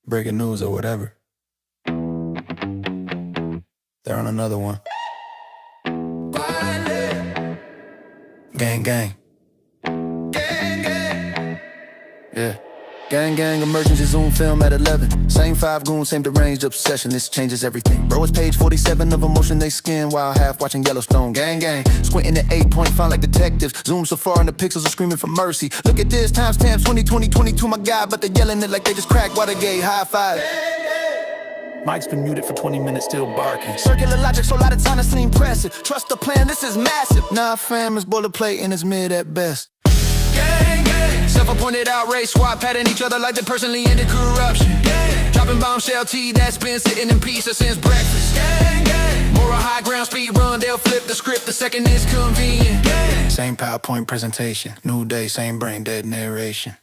breaking news or whatever. They're on another one. Gang, gang. Yeah. Gang, gang, emergency Zoom film at 11. Same 5 goons, same deranged obsession. This changes everything. Bro, it's page 47 of emotion they skin while half watching Yellowstone. Gang, gang. Squinting at 8-point font like detectives. Zoom so far and the pixels are screaming for mercy. Look at this, timestamp 2022, my God. But they're yelling it like they just cracked Watergate. High five. Mike's been muted for 20 minutes, still barking. Circular logic, so a lot of time to seem impressive. Trust the plan, this is massive. Nah, fam, it's boilerplate and it's mid at best. Gang, gang. Self-appointed outrage, swap patting each other like they personally ended corruption. Gang. Dropping bombshell tea that's been sitting in pieces since breakfast. Gang, gang. Moral high ground, speed run, they'll flip the script the second it's convenient. Gang. Same PowerPoint presentation, new day, same brain dead narration.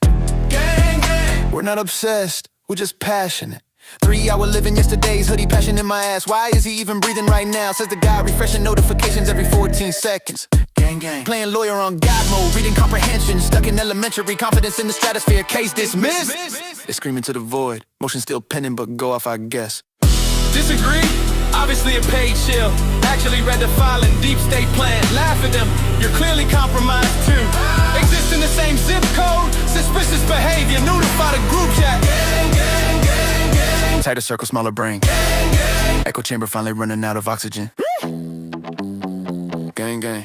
Gang, gang. We're not obsessed, we're just passionate. 3-hour living yesterday's hoodie, passion in my ass. Why is he even breathing right now? Says the guy refreshing notifications every 14 seconds. Gang, gang. Playing lawyer on God mode, reading comprehension. Stuck in elementary, confidence in the stratosphere. Case dismissed. They're screaming to the void. Motion still pending, but go off, I guess. Disagree? Obviously a paid shill. Actually read the filing, deep state plan. Laugh at them, you're clearly compromised too. Exist in the same zip code, suspicious behavior. Notify the group chat. Gang, gang, gang, gang. Tighter circle, smaller brain. Gang, gang. Echo chamber finally running out of oxygen. Gang, gang.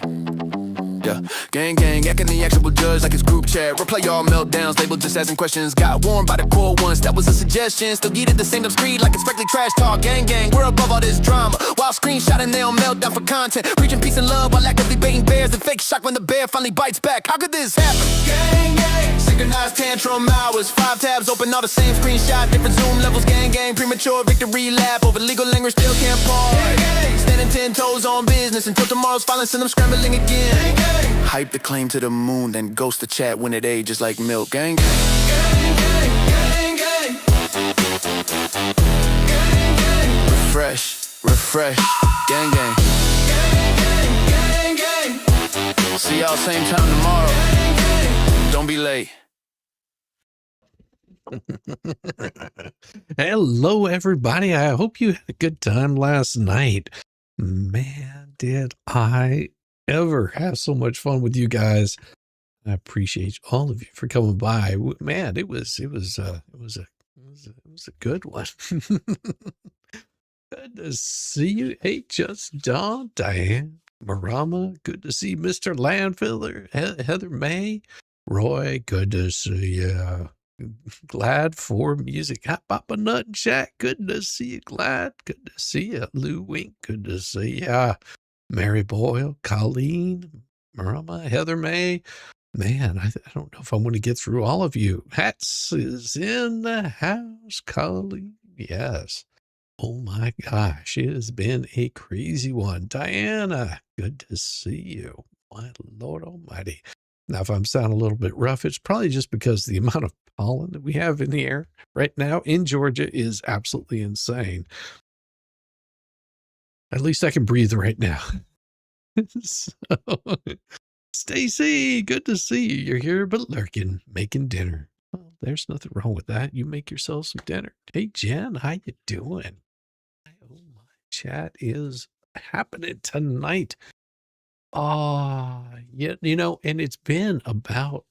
Yeah. Gang, gang, acting the actual judge like it's group chat. Replay all meltdowns, labeled just asking questions. Got warned by the core once, that was a suggestion. Still get it the same screed like it's strictly trash talk. Gang, gang, we're above all this drama. While screenshotting, they on meltdown for content. Preaching peace and love while actively baiting bears. And fake shock when the bear finally bites back. How could this happen? Gang, gang. Synchronized tantrum hours. 5 tabs open, all the same screenshot. Different zoom levels, gang, gang. Premature victory lap over legal language, still can't pause. Gang, gang. Standing 10 toes on business until tomorrow's filing, send them scrambling again. Gang, gang. Hype the claim to the moon, then ghost the chat when it ages like milk. Gang, gang. Gang, gang, gang, gang. Gang, gang. Refresh, refresh. Gang, gang. Gang, gang, gang, gang. See y'all same time tomorrow. Gang, gang. Don't be late. Hello, everybody. I hope you had a good time last night. Man, did I ever have so much fun with you guys. I appreciate all of you for coming by. Man, it was a good one. Good to see you. Hey, Just Dawn, Diane, Marama. Good to see Mr. Landfiller, Heather May, Roy. Good to see you. Glad for music. Hot Papa Nut and Shack. Good to see you. Glad. Good to see you. Lou Wink. Good to see you. Mary Boyle, Colleen, Marama, Heather May. Man, I don't know if I want to get through all of you. Hats is in the house, Colleen. Yes. Oh my gosh, it has been a crazy one. Diana, good to see you. My Lord Almighty. Now, if I'm sounding a little bit rough, it's probably just because the amount of pollen that we have in the air right now in Georgia is absolutely insane. At least I can breathe right now. So, Stacy, good to see you. You're here but lurking, making dinner. Well, there's nothing wrong with that. You make yourself some dinner. Hey, Jen, how you doing? Oh, my chat is happening tonight. Yeah, you know, and it's been about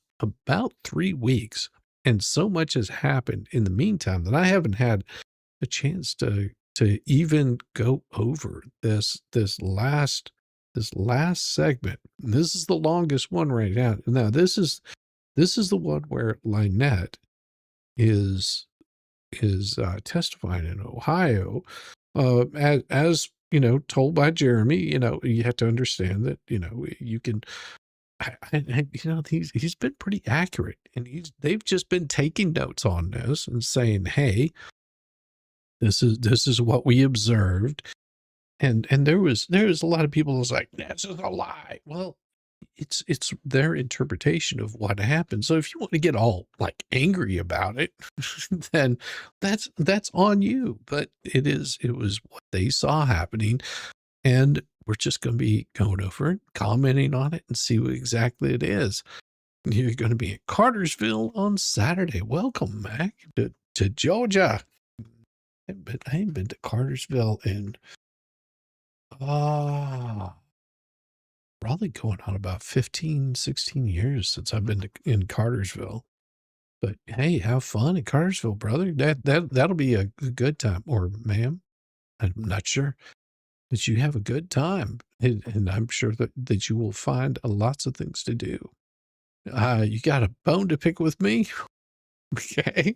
3 weeks, and so much has happened in the meantime that I haven't had a chance to even go over this last segment. And this is the longest one right now. Now this is the one where Lynette is testifying in Ohio, as you know, told by Jeremy. You know, you have to understand that, you know, you can, you know, he's been pretty accurate, and they've just been taking notes on this and saying, hey, this is what we observed. And there was a lot of people who was like, this is a lie. Well, it's their interpretation of what happened. So if you want to get all like angry about it, then that's on you. But it was what they saw happening, and we're just going to be going over it, commenting on it, and see what exactly it is. You're going to be in Cartersville on Saturday. Welcome back to Georgia. I ain't been to Cartersville in probably going on about 15, 16 years since I've been in Cartersville. But hey, have fun in Cartersville, brother. That'll be a good time. Or ma'am, I'm not sure. But you have a good time. And I'm sure that you will find lots of things to do. You got a bone to pick with me? Okay.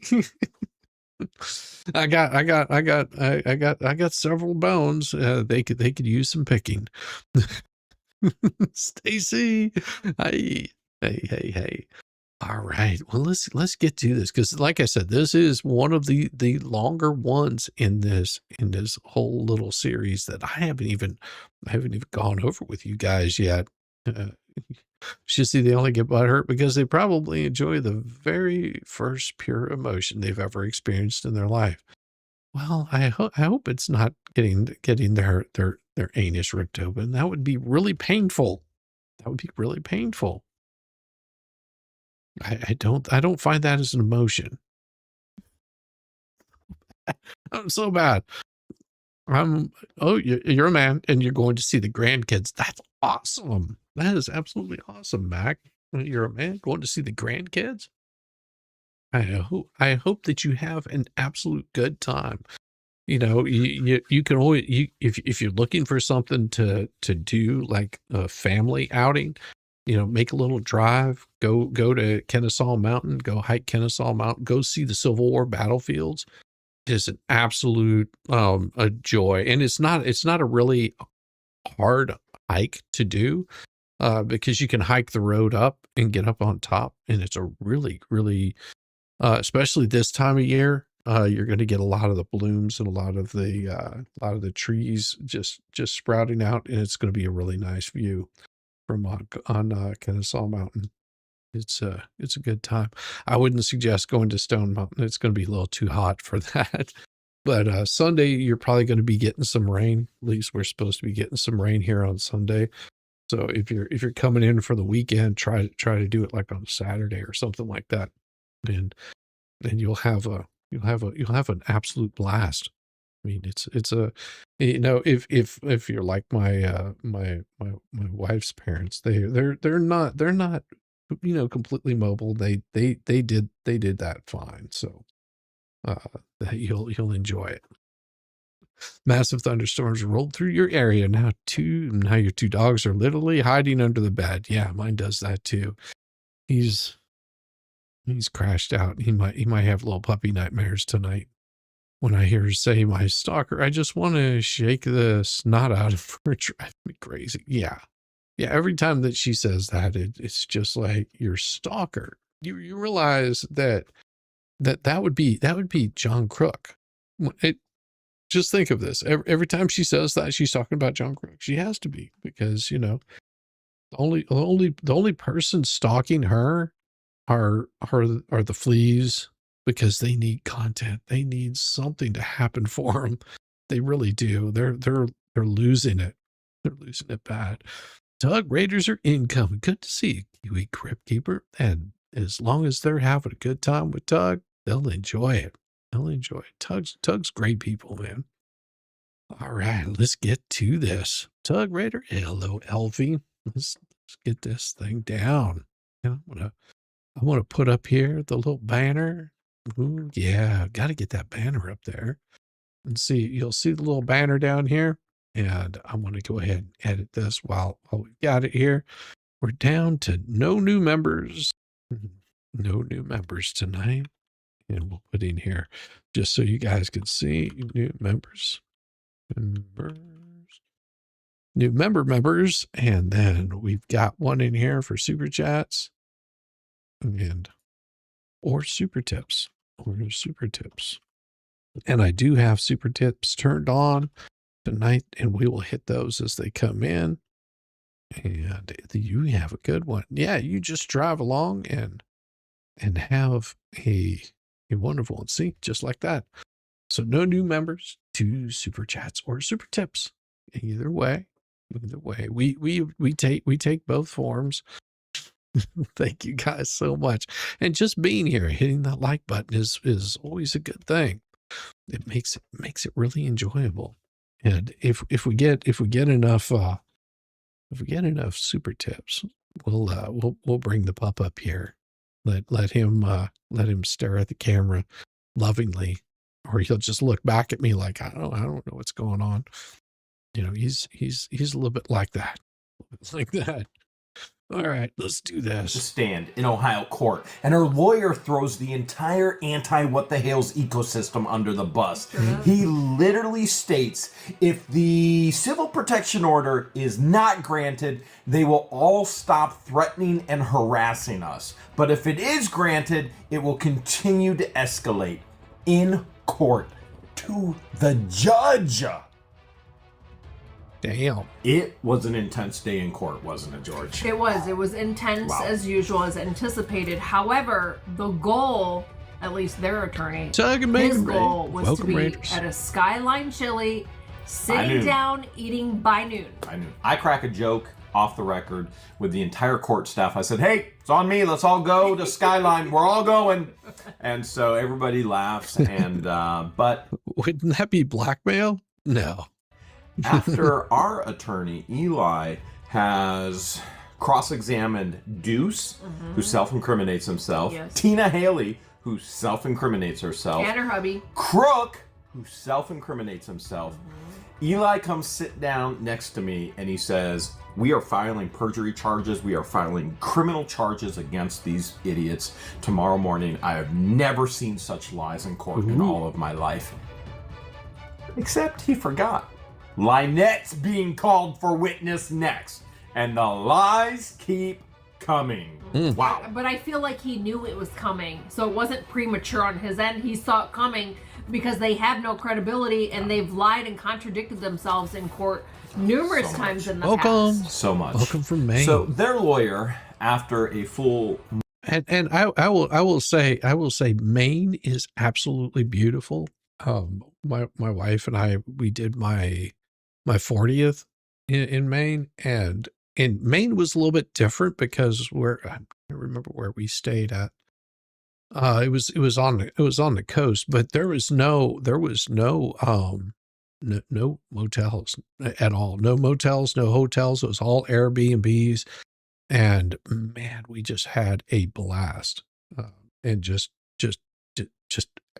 I got several bones. They could use some picking. Stacy, hey. All right. Well, let's get to this because, like I said, this is one of the longer ones in this whole little series that I haven't even gone over with you guys yet. Shizzy, they only get butthurt because they probably enjoy the very first pure emotion they've ever experienced in their life. Well, I hope it's not getting their anus ripped open. That would be really painful. That would be really painful. I don't find that as an emotion. I'm so bad. Oh, you're a man and you're going to see the grandkids. That's awesome. That is absolutely awesome, Mac. You're a man going to see the grandkids. I hope that you have an absolute good time. You know, you can always, if you're looking for something to do, like a family outing, you know, make a little drive, go to Kennesaw Mountain, go hike Kennesaw Mountain, go see the Civil War battlefields. It is an absolute a joy, and it's not a really hard hike to do because you can hike the road up and get up on top, and it's a really especially this time of year. You're going to get a lot of the blooms and a lot of the trees just sprouting out, and it's going to be a really nice view from on Kennesaw Mountain. It's a good time. I wouldn't suggest going to Stone Mountain. It's going to be a little too hot for that. But Sunday, you're probably going to be getting some rain. At least we're supposed to be getting some rain here on Sunday. So if you're coming in for the weekend, try to do it like on a Saturday or something like that, and you'll have an absolute blast. I mean, it's a, you know, if you're like my wife's parents, they're not, you know, completely mobile. They did that fine. So, you'll enjoy it. Massive thunderstorms rolled through your area. Now your two dogs are literally hiding under the bed. Yeah, mine does that too. He's crashed out. He might have little puppy nightmares tonight. When I hear her say my stalker, I just want to shake the snot out of her. Drive me crazy. Yeah. Every time that she says that, it's just like your stalker. You realize that would be John Crook. Just think of this. Every time she says that, she's talking about John Crook. She has to be, because, you know, the only person stalking her are the fleas, because they need content. They need something to happen for them. They really do. They're losing it. They're losing it bad. Tug Raiders are incoming. Good to see you, Kiwi Crypt Keeper. And as long as they're having a good time with Tug, they'll enjoy it. They'll enjoy it. Tug's great people, man. All right, let's get to this. Tug Raider, hello, Elfie. Let's get this thing down. Yeah, I want to put up here the little banner. Ooh, yeah, got to get that banner up there. And see, you'll see the little banner down here. And I want to go ahead and edit this while we got it here. We're down to no new members. No new members tonight. And we'll put in here just so you guys can see new members. New members. And then we've got one in here for super chats. Or super tips. And I do have super tips turned on tonight, and we will hit those as they come in. And you have a good one. Yeah, you just drive along and have a wonderful one. See, just like that. So no new members, 2 super chats or super tips. Either way, we take both forms. Thank you guys so much. And just being here, hitting that like button is always a good thing. it makes it really enjoyable. And if we get enough super tips, we'll bring the pup up here. Let him stare at the camera lovingly, or he'll just look back at me like I don't know what's going on. You know, he's a little bit like that. Like that. All right, let's do this. Stand in Ohio court, and her lawyer throws the entire anti-What the Hales ecosystem under the bus. He literally states if the civil protection order is not granted, they will all stop threatening and harassing us. But if it is granted, it will continue to escalate in court to the judge. Damn. It was an intense day in court, wasn't it, George? It was intense as usual, as anticipated. However, the goal, at least their attorney, his goal was to be at a Skyline Chili, sitting down, eating by noon. I crack a joke off the record with the entire court staff. I said, hey, it's on me. Let's all go to Skyline. We're all going. And so everybody laughs. And but wouldn't that be blackmail? No. After our attorney, Eli, has cross-examined Deuce, who self-incriminates himself, Tina Haley, who self-incriminates herself, and her hubby, Crook, who self-incriminates himself, Eli comes sit down next to me and he says, we are filing perjury charges. We are filing criminal charges against these idiots tomorrow morning. I have never seen such lies in court in all of my life. Except he forgot. Lynette'S being called for witness next. And the lies keep coming. Wow. But I feel like he knew it was coming. So it wasn't premature on his end. He saw it coming because they have no credibility and they've lied and contradicted themselves in court numerous times in the past. So much. Welcome from Maine. So their lawyer, after a full... And I will say Maine is absolutely beautiful. My wife and I, we did my 40th in Maine, and Maine was a little bit different because I can't remember where we stayed at. It was on the coast, but there was no motels at all. No motels, no hotels. It was all Airbnbs, and man, we just had a blast, and just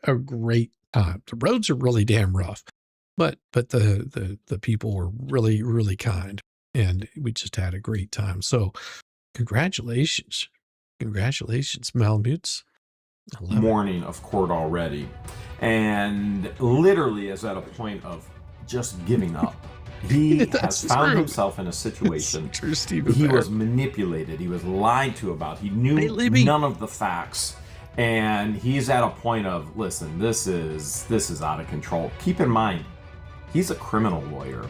a great time. The roads are really damn rough. But the people were really, really kind, and we just had a great time. So congratulations, Malamutes. Morning of court already, and literally is at a point of just giving up. He has found himself in a situation. True, he was manipulated. He was lied to about. He knew none of the facts. And he's at a point of, listen, this is out of control. Keep in mind, he's a criminal lawyer.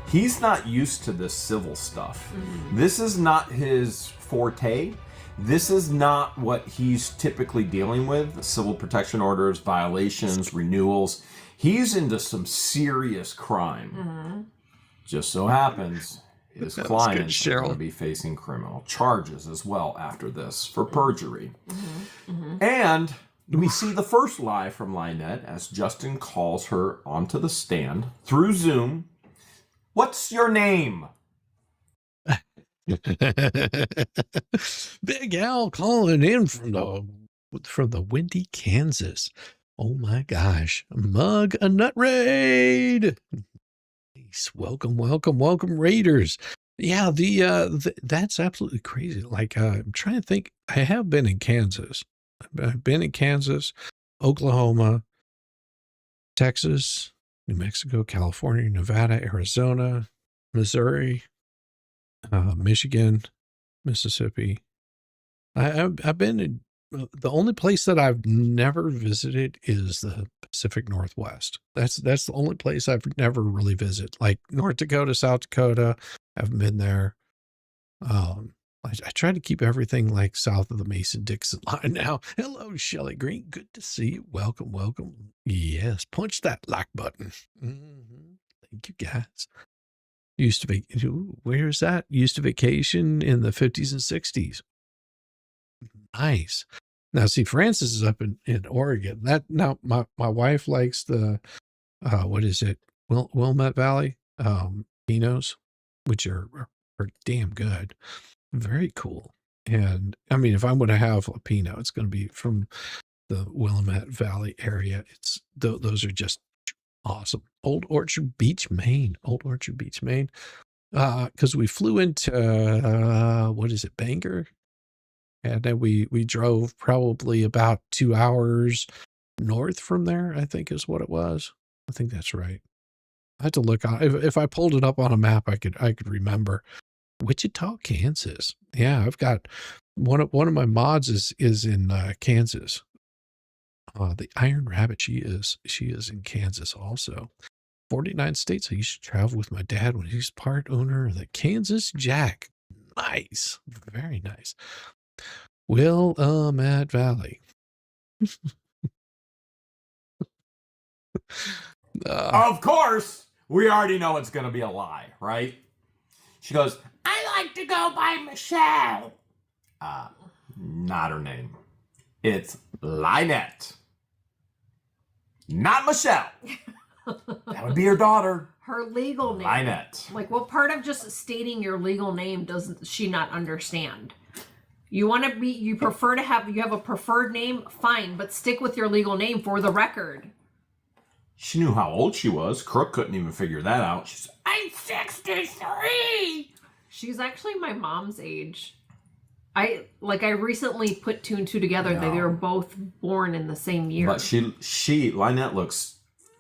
He's not used to this civil stuff. This is not his forte. This is not what he's typically dealing with. Civil protection orders, violations, renewals. He's into some serious crime. Just so happens his clients are going to be facing criminal charges as well after this for perjury. And we see the first lie from Lynette as Justin calls her onto the stand through Zoom. What's your name? Big Al calling in from the windy Kansas. Oh my gosh. Mug a nut raid. Welcome, Raiders. Yeah, that's absolutely crazy. Like, I'm trying to think. I have been in Kansas. I've been in Kansas, Oklahoma, Texas, New Mexico, California, Nevada, Arizona, Missouri, Michigan, Mississippi. I've been in. The only place that I've never visited is the Pacific Northwest. That's the only place I've never really visited. Like North Dakota, South Dakota, I haven't been there. I try to keep everything like south of the Mason-Dixon line now. Hello, Shelley Green. Good to see you. Welcome. Yes, punch that like button. Thank you, guys. Where's that? Used to vacation in the 50s and 60s. Nice. Now, see, Francis is up in Oregon. Now my wife likes the what is it? Willamette Valley Pinots, which are damn good. Very cool. And I mean, if I'm going to have a Pinot, it's going to be from the Willamette Valley area. Those are just awesome. Old Orchard Beach, Maine. Because we flew into what is it, Bangor? And then we drove probably about 2 hours north from there, I think is what it was. I think that's right. I had to look on if I pulled it up on a map, I could remember. Wichita, Kansas. Yeah, I've got one of my mods is in Kansas. The Iron Rabbit, she is in Kansas also. 49 states I used to travel with my dad when he's part owner of the Kansas Jack. Nice. Very nice. Willamette Valley. Of course, we already know it's going to be a lie, right? She goes, I like to go by Michelle. Not her name. It's Lynette. Not Michelle. That would be her daughter. Her legal name. Lynette. Like, what part of just stating your legal name doesn't she not understand? You prefer to have a preferred name? Fine, but stick with your legal name for the record. She knew how old she was. Crook couldn't even figure that out. She's, I'm 63. She's actually my mom's age. I recently put 2 and 2 together. No. They were both born in the same year. But Lynette looks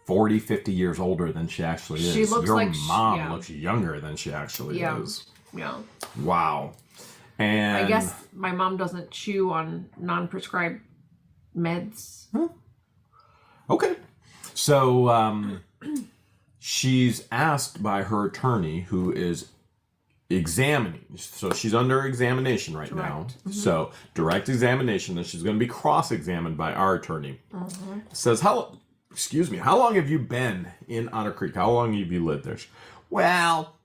40, 50 years older than she actually is. She looks Your like mom looks younger than she actually is. Yeah. Wow. And I guess my mom doesn't chew on non-prescribed meds. Huh? Okay. So she's asked by her attorney, who is examining. So she's under examination right now. Mm-hmm. So direct examination. Then she's going to be cross-examined by our attorney. Mm-hmm. Says, how long have you been in Otter Creek? How long have you lived there? Well,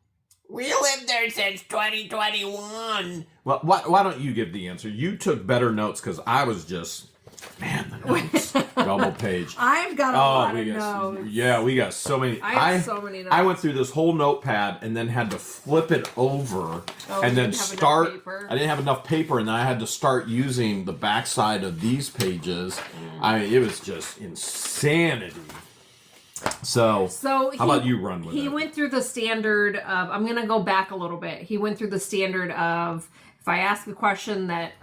we lived there since 2021. Well, why don't you give the answer? You took better notes because I was just, man, the notes. Double page. I've got a lot of notes. Yeah, we got so many. I have so many notes. I went through this whole notepad and then had to flip it over and then start. I didn't have enough paper, and then I had to start using the backside of these pages. It was just insanity. So how about you run with it? He went through the standard of, I'm going to go back a little bit. He went through the standard of, if I ask a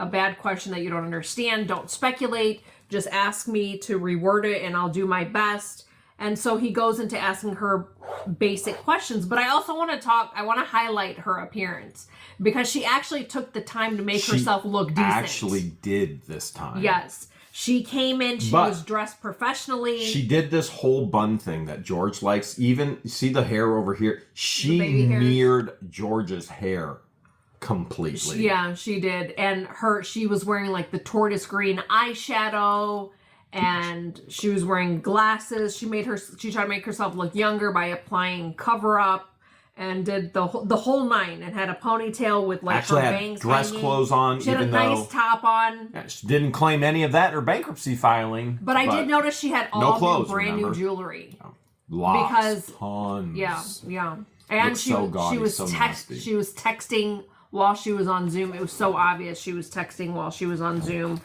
bad question that you don't understand, don't speculate. Just ask me to reword it and I'll do my best. And so he goes into asking her basic questions. But I also want to highlight her appearance because she actually took the time to make herself look decent. Actually did this time. Yes. She came in, she was dressed professionally. She did this whole bun thing that George likes. Even, see the hair over here? She mirrored George's hair completely. Yeah, she did. And she was wearing like the tortoise green eyeshadow, and she was wearing glasses. She tried to make herself look younger by applying cover-up. And did the whole 9 and had a ponytail with like her bangs had dress hanging. Clothes on. She had a nice top on. Yeah, she didn't claim any of that in her bankruptcy filing. But I did notice she had all brand new jewelry. Lots, tons. Yeah. And she was texting while she was on Zoom. It was so obvious she was texting while she was on Zoom.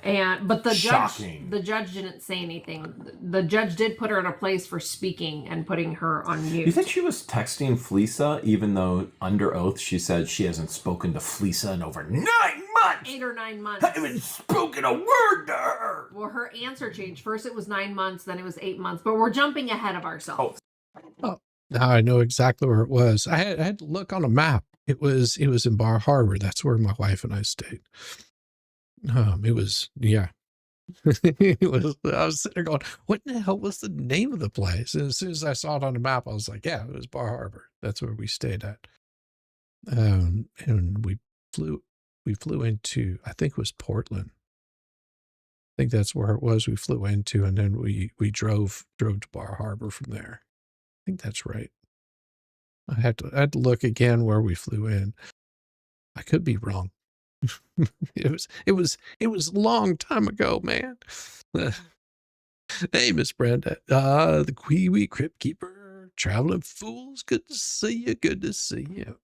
But the judge didn't say anything. The judge did put her in a place for speaking and putting her on mute. You think she was texting Fleesa, even though under oath she said she hasn't spoken to Fleesa in over 9 months? 8 or 9 months. I haven't spoken a word to her. Well, her answer changed. First it was 9 months, then it was 8 months. But we're jumping ahead of ourselves. Oh, now I know exactly where it was. I had to look on a map. It was in Bar Harbor. That's where my wife and I stayed. It was, yeah. I was sitting there going, what the hell was the name of the place? And as soon as I saw it on the map, I was like, yeah, it was Bar Harbor. That's where we stayed at. And we flew into, I think it was Portland. I think that's where it was. We flew into, and then we drove to Bar Harbor from there. I think that's right. I had to look again where we flew in. I could be wrong. it was a long time ago, man. Hey, Miss Brenda, the Kiwi Crypt Keeper, traveling fools. Good to see you. Good to see you.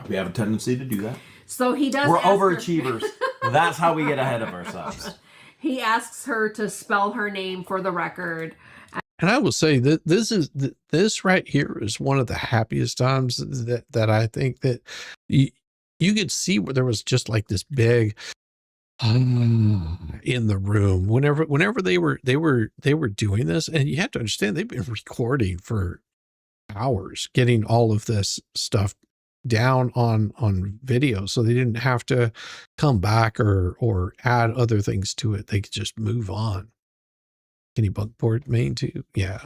We have a tendency to do that. So he does. We're overachievers. That's how we get ahead of ourselves. He asks her to spell her name for the record. And I will say that this right here is one of the happiest times that I think that you could see where there was just like this big in the room whenever they were doing this. And you have to understand, they've been recording for hours, getting all of this stuff down on video, so they didn't have to come back or add other things to it. They could just move on. Kennebunkport, Maine too. Yeah.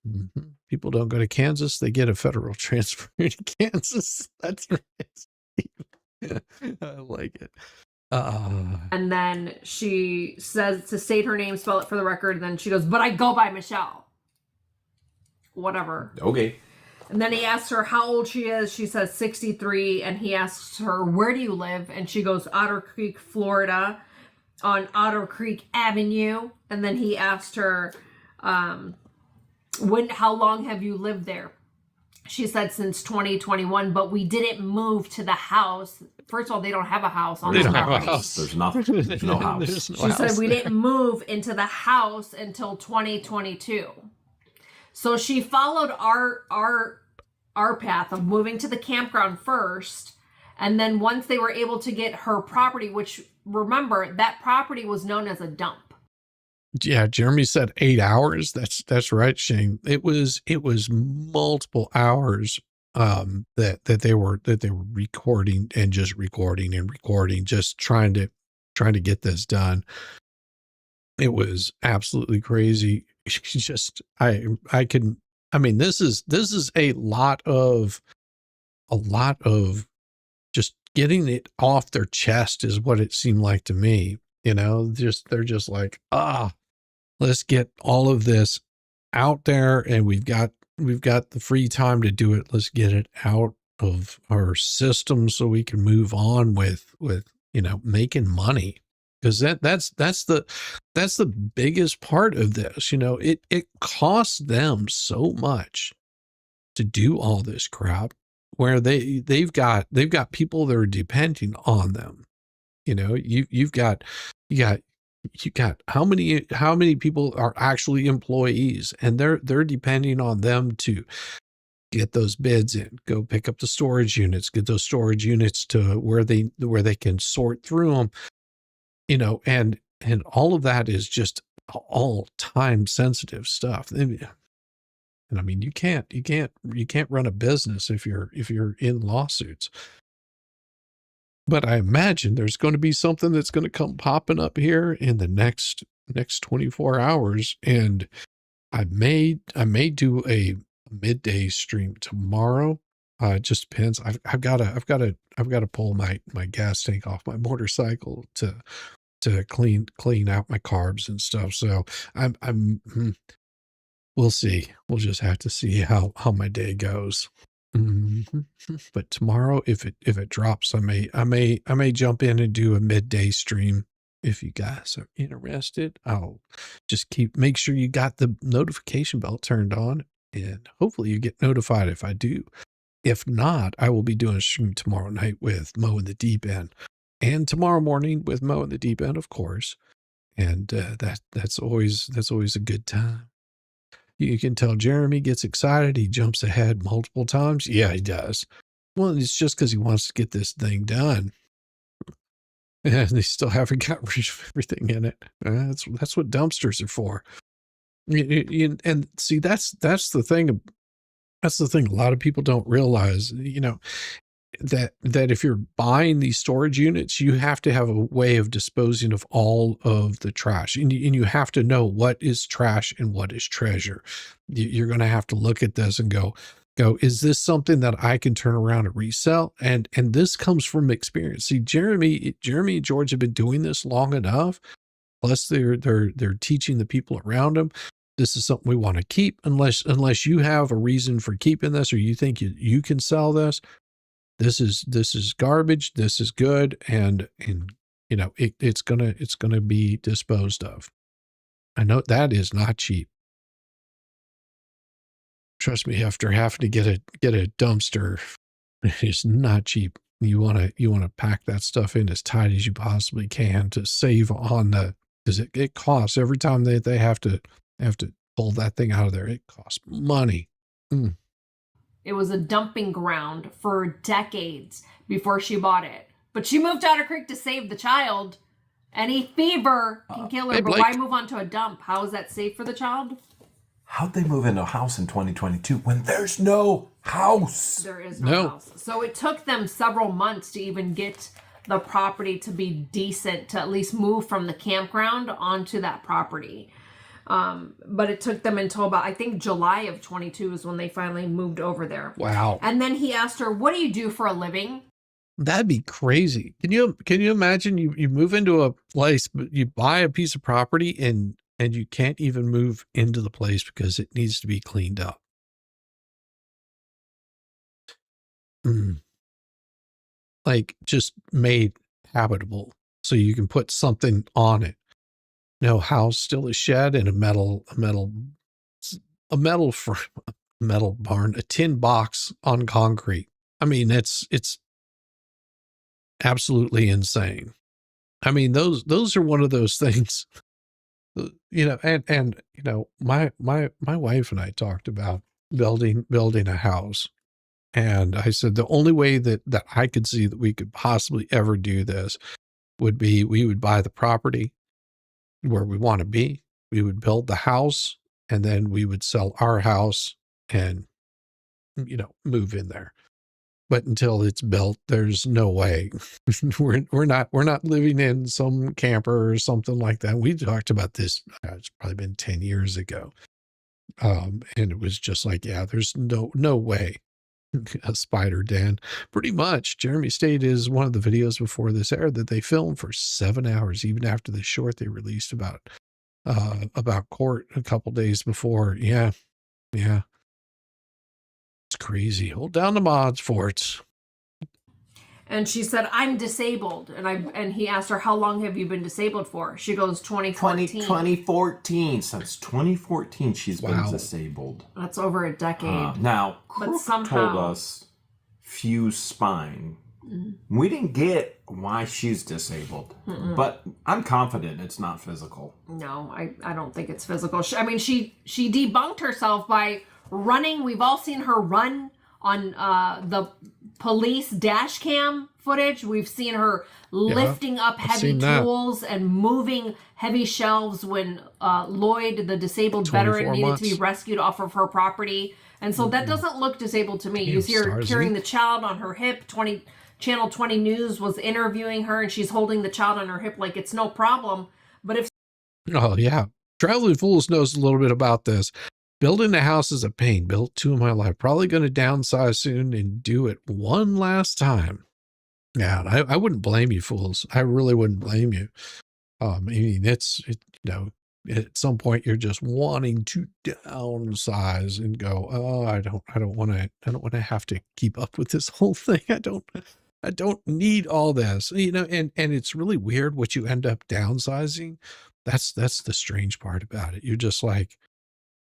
Mm-hmm. People don't go to Kansas, they get a federal transfer to Kansas. That's right. I like it. And then she says to state her name, spell it for the record, and then she goes, but I go by Michelle. Whatever. Okay. And then he asks her how old she is. She says 63. And he asks her, where do you live? And she goes, Otter Creek, Florida, on Otter Creek Avenue. And then he asked her, how long have you lived there? She said since 2021, but we didn't move to the house. First of all, they don't have a house on the property. There's nothing. There's no house. She said we didn't move into the house until 2022. So she followed our path of moving to the campground first, and then once they were able to get her property, which remember that property was known as a dump. Yeah, Jeremy said 8 hours. That's right, Shane. It was multiple hours that they were recording and just recording and recording, just trying to get this done. It was absolutely crazy. Just this is a lot of just getting it off their chest is what it seemed like to me. You know, they're just like, let's get all of this out there, and we've got the free time to do it. Let's get it out of our system so we can move on with making money. Because that's the biggest part of this. It costs them so much to do all this crap, where they've got people that are depending on them. You've got how many people are actually employees, and they're depending on them to get those bids in, go pick up the storage units, get those storage units to where they can sort through them. And all of that is just all time sensitive stuff. And I mean, you can't run a business if you're in lawsuits. But I imagine there's going to be something that's going to come popping up here in the next 24 hours. And I may do a midday stream tomorrow. It just depends. I've got to pull my gas tank off my motorcycle to clean out my carbs and stuff. So we'll see. We'll just have to see how my day goes. Mm-hmm. But tomorrow, if it drops, I may jump in and do a midday stream. If you guys are interested, I'll just make sure you got the notification bell turned on, and hopefully you get notified if I do. If not, I will be doing a stream tomorrow night with Mo in the Deep End, and tomorrow morning with Mo in the Deep End, of course. And that's always a good time. You can tell Jeremy gets excited. He jumps ahead multiple times. Yeah, he does. Well, it's just because he wants to get this thing done. And they still haven't got rid of everything in it. That's what dumpsters are for. And see, that's the thing. That's the thing a lot of people don't realize, that if you're buying these storage units, you have to have a way of disposing of all of the trash, and you have to know what is trash and what is treasure. You're going to have to look at this and go, is this something that I can turn around and resell? And this comes from experience. See, Jeremy and George have been doing this long enough. Plus they're teaching the people around them. This is something we want to keep, unless you have a reason for keeping this, or you think you can sell this. this is garbage. This is good. And you know, it's gonna be disposed of. I know that is not cheap. Trust me, after having to get a dumpster, it's not cheap. You want to pack that stuff in as tight as you possibly can to save on the, because it costs every time they have to pull that thing out of there. It costs money. It was a dumping ground for decades before she bought it. But she moved Otter Creek to save the child. Any fever can kill her, but why move on to a dump? How is that safe for the child? How'd they move into a house in 2022 when there's no house? There is no house. So it took them several months to even get the property to be decent, to at least move from the campground onto that property. But it took them until about, I think, July of 22 is when they finally moved over there. Wow. And then he asked her, what do you do for a living? That'd be crazy. Can you imagine you move into a place, but you buy a piece of property and you can't even move into the place because it needs to be cleaned up. Like just made habitable so you can put something on it. No house, still a shed and a metal barn, a tin box on concrete. I mean, it's absolutely insane. I mean, those are one of those things, you know, and you know, my wife and I talked about building a house. And I said, the only way that I could see that we could possibly ever do this would be, we would buy the property where we want to be. We would build the house, and then we would sell our house and, you know, move in there. But until it's built, there's no way. we're not living in some camper or something like that. We talked about this, it's probably been 10 years ago. And it was just like, yeah, there's no way. A spider den. Pretty much, Jeremy State is one of the videos before this aired that they filmed for 7 hours, even after the short they released about court a couple days before. Yeah. It's crazy. Hold down the mods forts. And she said, I'm disabled. And he asked her, how long have you been disabled for? She goes, 2014. 2014. Since 2014, she's been disabled. That's over a decade. Now, but Crook somehow told us fused spine. We didn't get why she's disabled, but I'm confident it's not physical. No, I don't think it's physical. I mean, she debunked herself by running. We've all seen her run on the police dash cam footage. We've seen her lifting up heavy tools and moving heavy shelves when Lloyd, the disabled veteran, needed to be rescued off of her property. And so that doesn't look disabled to me. You see her carrying the child on her hip. Channel 20 News was interviewing her, and she's holding the child on her hip like it's no problem. But if... Oh, yeah. Traveling Fools knows a little bit about this. Building a house is a pain. Built 2 in my life. Probably going to downsize soon and do it one last time. Yeah, I wouldn't blame you, fools. I really wouldn't blame you. I mean, you know, at some point you're just wanting to downsize and go, oh, I don't want to have to keep up with this whole thing. I don't need all this, you know, and it's really weird what you end up downsizing. That's the strange part about it. You're just like,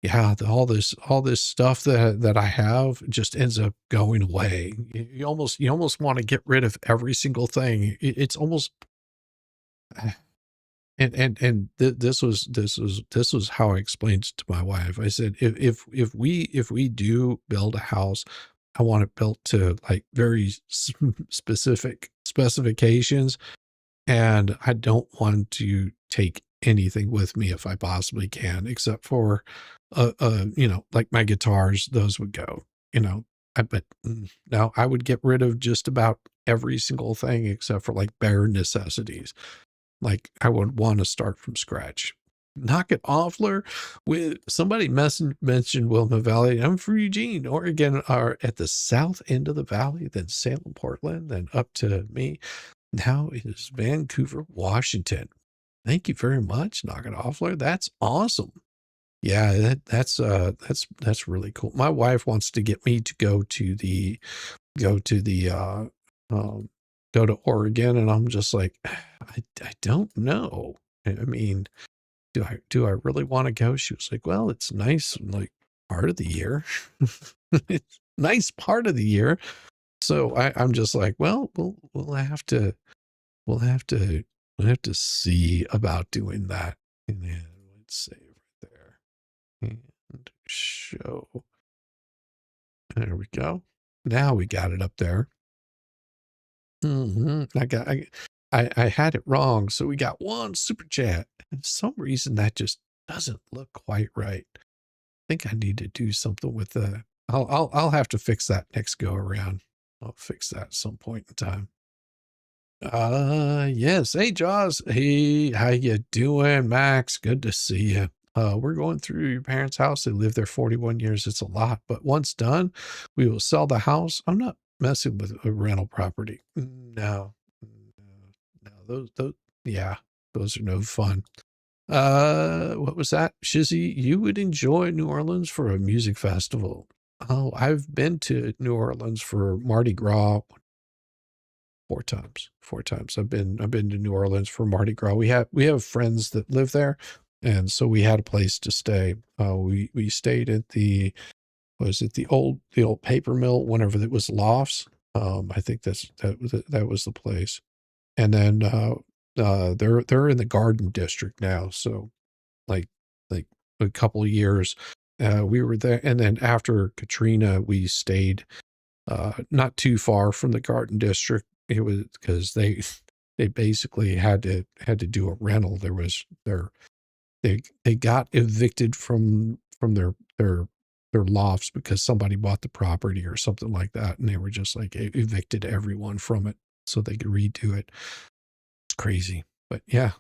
yeah, all this stuff that I have just ends up going away. You almost want to get rid of every single thing. It's almost, and this was how I explained it to my wife. I said, if we do build a house, I want it built to like very specific specifications, and I don't want to take anything with me if I possibly can, except for you know, like my guitars. Those would go, you know. But no, I would get rid of just about every single thing except for like bare necessities. Like I would want to start from scratch. Knock it offler. With somebody mentioned Willamette Valley. I'm from Eugene, Oregon, are at the south end of the valley, then Salem, Portland, then up to me. Now it is Vancouver, Washington. Thank you very much, Knock it offler. That's awesome. Yeah, that's really cool. My wife wants to get me to go to the go to Oregon, and I'm just like, I don't know. I mean, do I really want to go? She was like, well, it's nice, like part of the year. It's nice part of the year. So I'm just like, well, we'll have to see about doing that. And then let's save right there and show. There we go. Now we got it up there. I had it wrong, so we got one super chat. And for some reason that just doesn't look quite right. I think I need to do something with the. I'll have to fix that next go around. I'll fix that at some point in time. Yes. Hey, Jaws. Hey, how you doing, Max? Good to see you. We're going through your parents' house. They lived there 41 years. It's a lot, but once done, we will sell the house. I'm not messing with a rental property. No, yeah, those are no fun. What was that? Shizzy, you would enjoy New Orleans for a music festival. Oh, I've been to New Orleans for Mardi Gras 4 times. 4 times. I've been to New Orleans for Mardi Gras. We have friends that live there, and so we had a place to stay. We stayed at the old paper mill, whenever it was Lofts. I think that was the place. And then they're in the Garden District now. So like a couple of years we were there, and then after Katrina we stayed not too far from the Garden District. It was because they basically had to do a rental. They got evicted from their lofts because somebody bought the property or something like that, and they were just like evicted everyone from it so they could redo it. It's crazy, but yeah,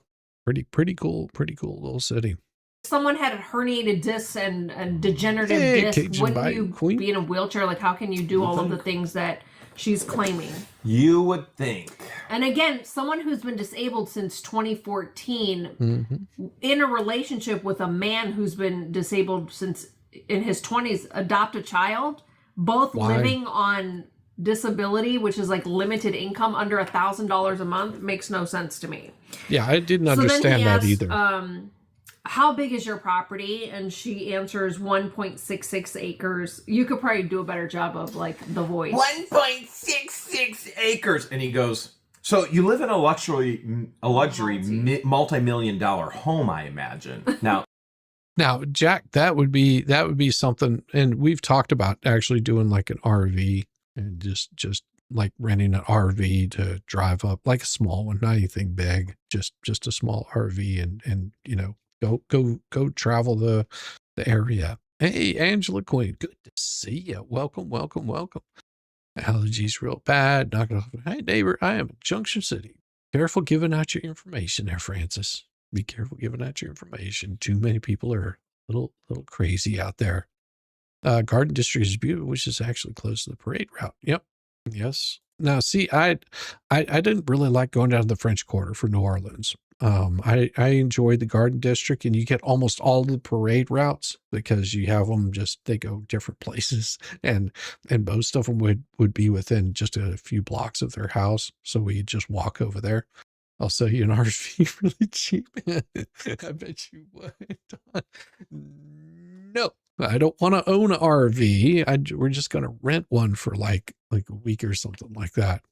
pretty cool little city. Someone had a herniated disc and degenerative disc. Wouldn't you be in a wheelchair? Like, how can you do all of the things that she's claiming? You would think. And again, someone who's been disabled since 2014, in a relationship with a man who's been disabled since in his 20s, adopt a child, both living on disability, which is like limited income under $1,000 a month, makes no sense to me. Yeah, I didn't understand that either. How big is your property? And she answers 1.66 acres. You could probably do a better job of like the voice. 1.66 acres. And he goes, so you live in a luxury multi-million-dollar home, I imagine. Now, Jack, that would be something, and we've talked about actually doing like an RV and just like renting an RV to drive up, like a small one, not anything big, just a small RV, and you know, go travel the area. Hey, Angela Queen, good to see you. Welcome. Allergies real bad. Knock it off. Hey, neighbor, I am in Junction City. Careful giving out your information there, Francis. Be careful giving out your information. Too many people are a little crazy out there. Garden District is beautiful, which is actually close to the parade route. Yep. Yes. Now, see, I didn't really like going down to the French Quarter for New Orleans. I enjoyed the Garden District, and you get almost all the parade routes because you have them they go different places, and most of them would be within just a few blocks of their house. So we just walk over there. I'll sell you an RV really cheap. I bet you would. No, I don't want to own an RV. We're just going to rent one for like a week or something like that.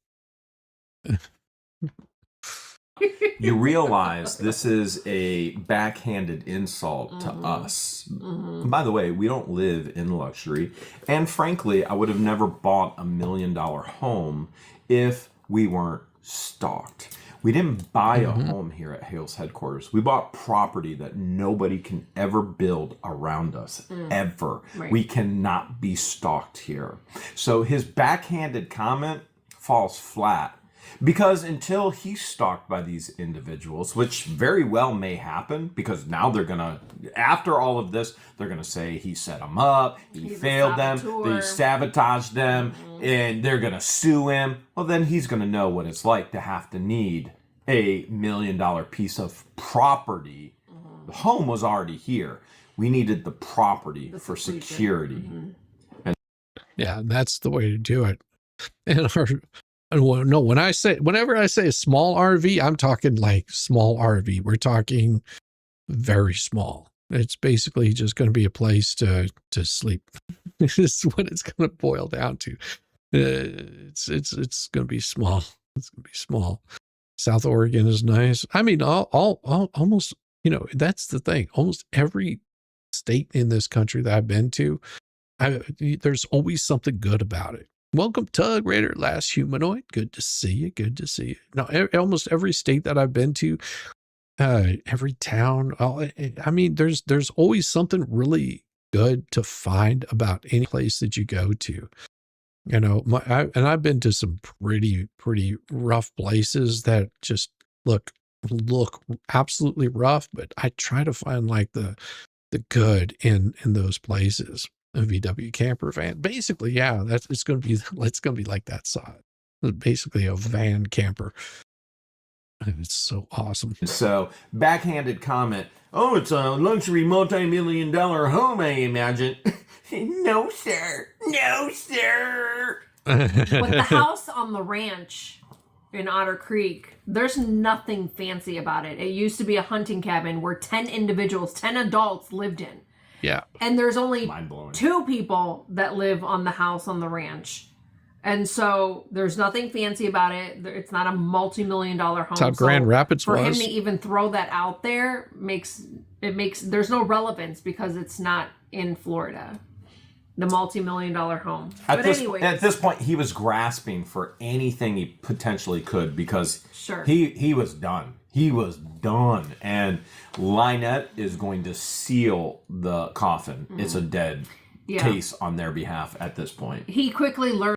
You realize this is a backhanded insult to us. By the way, we don't live in luxury. And frankly, I would have never bought $1 million home if we weren't stalked. We didn't buy a home here at Hales headquarters. We bought property that nobody can ever build around us, ever. Right. We cannot be stalked here. So his backhanded comment falls flat. Because until he's stalked by these individuals, which very well may happen, because now they're going to, after all of this, they're going to say he set them up, he failed them, he sabotaged them, and they're going to sue him. Well, then he's going to know what it's like to have to need a $1 million piece of property. The home was already here. We needed the property for security. Yeah, and that's the way to do it. And whenever I say a small RV, I'm talking like small RV. We're talking very small. It's basically just going to be a place to sleep. This is what it's going to boil down to. It's going to be small. It's going to be small. South Oregon is nice. I mean, almost, that's the thing. Almost every state in this country that I've been to, there's always something good about it. Welcome, Tug Raider, Last Humanoid. Good to see you. Good to see you. No, almost every state that I've been to, every town. I mean, there's always something really good to find about any place that you go to. And I've been to some pretty rough places that just look absolutely rough, but I try to find like the good in those places. A VW camper van, basically, yeah, it's gonna be like that size. Basically a van camper. And it's so awesome. So backhanded comment. Oh, it's a luxury multi-million-dollar home, I imagine. No, sir. No, sir. With the house on the ranch in Otter Creek, there's nothing fancy about it. It used to be a hunting cabin where 10 adults lived in. Yeah. And there's only 2 people that live on the house on the ranch. And so there's nothing fancy about it. It's not a multi-million-dollar home. That's how Grand Rapids was. For him to even throw that out there makes there's no relevance because it's not in Florida. The multi-million-dollar home. At this point, he was grasping for anything he potentially could because he was done. He was done. And Lynette is going to seal the coffin. Mm-hmm. It's a dead case on their behalf at this point. He quickly learned.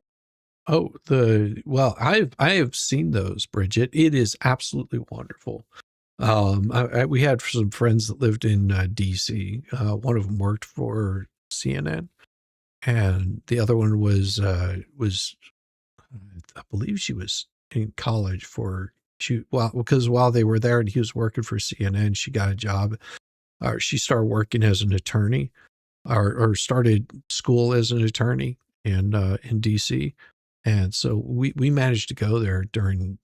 Oh, I have seen those, Bridget. It is absolutely wonderful. We had some friends that lived in DC. One of them worked for CNN, and the other one was I believe she was in college because while they were there and he was working for CNN, she got a job, or she started working as an attorney, or started school as an attorney in DC. And so we managed to go there during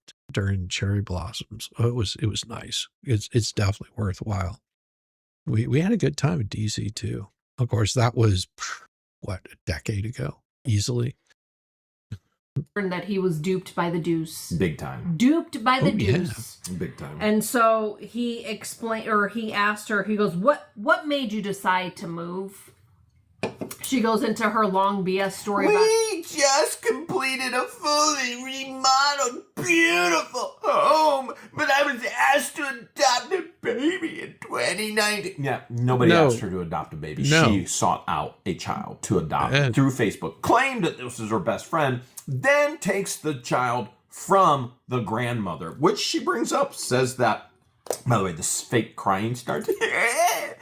cherry blossoms. It was nice. It's definitely worthwhile. We had a good time in DC too. Of course, that was a decade ago, easily. That he was duped by the deuce. Big time. Duped by the deuce. Yeah. Big time. And so he explained, or he asked her, he goes, what made you decide to move? She goes into her long BS story We just completed a fully remodeled, beautiful home, but I was asked to adopt a baby in 2019. Yeah, nobody asked her to adopt a baby. No. She sought out a child to adopt through Facebook, claimed that this was her best friend, then takes the child from the grandmother, which she brings up, says that, by the way, this fake crying starts.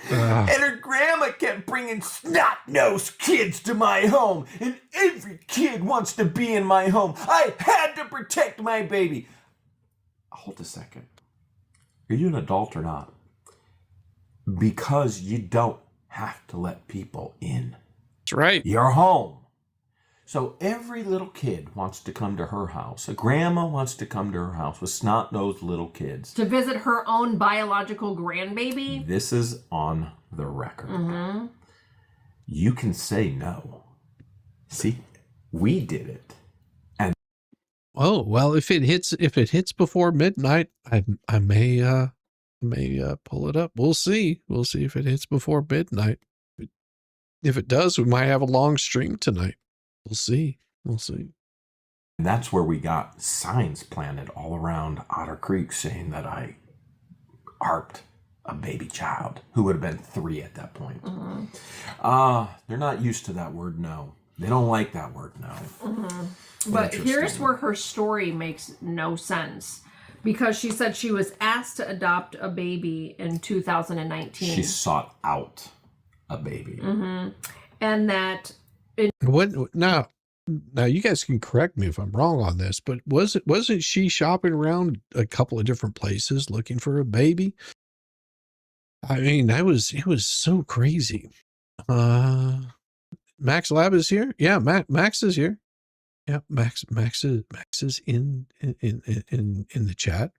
And her grandma kept bringing snot-nosed kids to my home, and every kid wants to be in my home. I had to protect my baby. Hold a second. Are you an adult or not? Because you don't have to let people in. That's right. Your home. So every little kid wants to come to her house. A grandma wants to come to her house with snot-nosed little kids. To visit her own biological grandbaby? This is on the record. Mm-hmm. You can say no. See, we did it. And oh, well, if it hits before midnight, I may pull it up. We'll see. We'll see if it hits before midnight. If it does, we might have a long stream tonight. We'll see. We'll see. And that's where we got signs planted all around Otter Creek saying that I ARPed a baby child who would have been 3 at that point. Mm-hmm. They're not used to that word no. They don't like that word no. Mm-hmm. But here's where her story makes no sense. Because she said she was asked to adopt a baby in 2019. She sought out a baby. Mm-hmm. And that... Now you guys can correct me if I'm wrong on this, but wasn't she shopping around a couple of different places looking for a baby? I mean, it was so crazy. Max Lab is here. Yeah, Max is here. Yeah, Max is in the chat.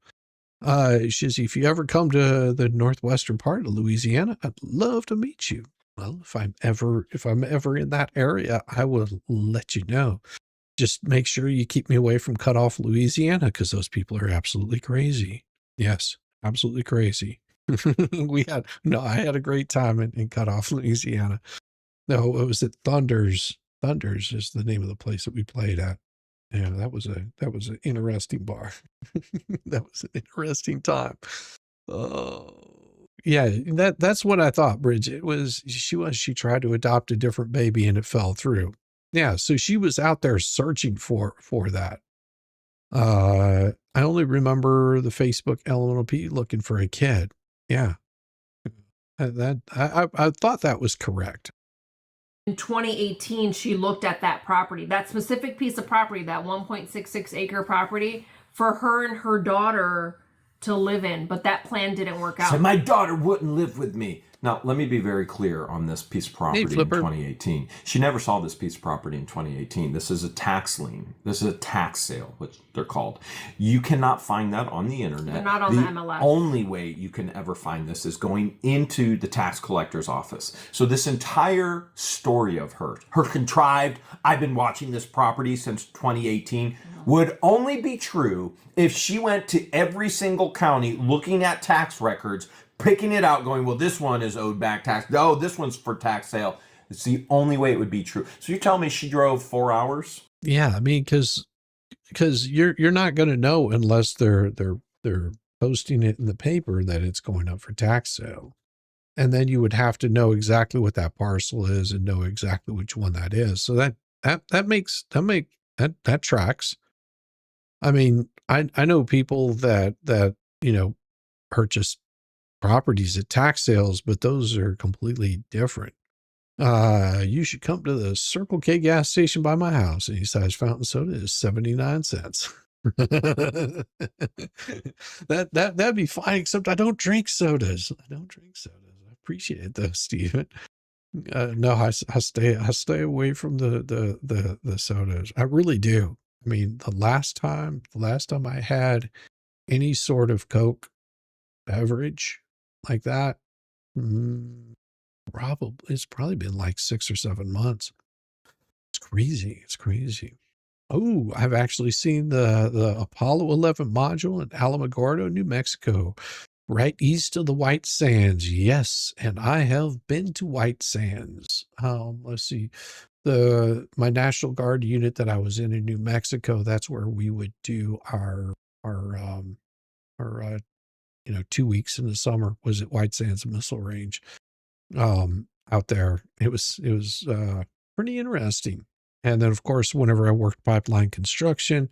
Shizzy, if you ever come to the northwestern part of Louisiana, I'd love to meet you. Well, if I'm ever in that area, I will let you know. Just make sure you keep me away from Cut Off, Louisiana, because those people are absolutely crazy. Yes, absolutely crazy. I had a great time in Cut Off, Louisiana. No, it was at Thunders. Thunders is the name of the place that we played at. Yeah, that was an interesting bar. That was an interesting time. Yeah, that's what I thought, Bridget. She tried to adopt a different baby and it fell through. Yeah, so she was out there searching for that. I only remember the Facebook Elemental P looking for a kid. Yeah. I thought that was correct. In 2018, she looked at that property, that specific piece of property, that 1.66 acre property, for her and her daughter to live in, but that plan didn't work out. So my daughter wouldn't live with me. Now, let me be very clear on this piece of property in 2018. She never saw this piece of property in 2018. This is a tax lien. This is a tax sale, which they're called. You cannot find that on the internet. They're not on the MLS. The only way you can ever find this is going into the tax collector's office. So this entire story of her contrived, I've been watching this property since 2018, would only be true if she went to every single county looking at tax records, picking it out, going, well, this one is owed back tax. Oh, this one's for tax sale. It's the only way it would be true. So you're telling me she drove 4 hours? Yeah, I mean, because you're not going to know unless they're posting it in the paper that it's going up for tax sale, and then you would have to know exactly what that parcel is and know exactly which one that is. So that tracks. I mean, I know people that purchase properties at tax sales, but those are completely different. You should come to the Circle K gas station by my house. Any size fountain soda is 79 cents. That'd be fine, except I don't drink sodas. I appreciate it though, Steven. No, I stay away from the sodas. I really do. I mean, the last time I had any sort of Coke beverage like that, it's probably been like 6 or 7 months. It's crazy. Oh, I've actually seen the Apollo 11 module in Alamogordo, New Mexico, right east of the White Sands. Yes, and I have been to White Sands. Let's see, my National Guard unit that I was in New Mexico, that's where we would do our 2 weeks in the summer was at White Sands Missile Range. Out there, it was pretty interesting. And then, of course, whenever I worked pipeline construction,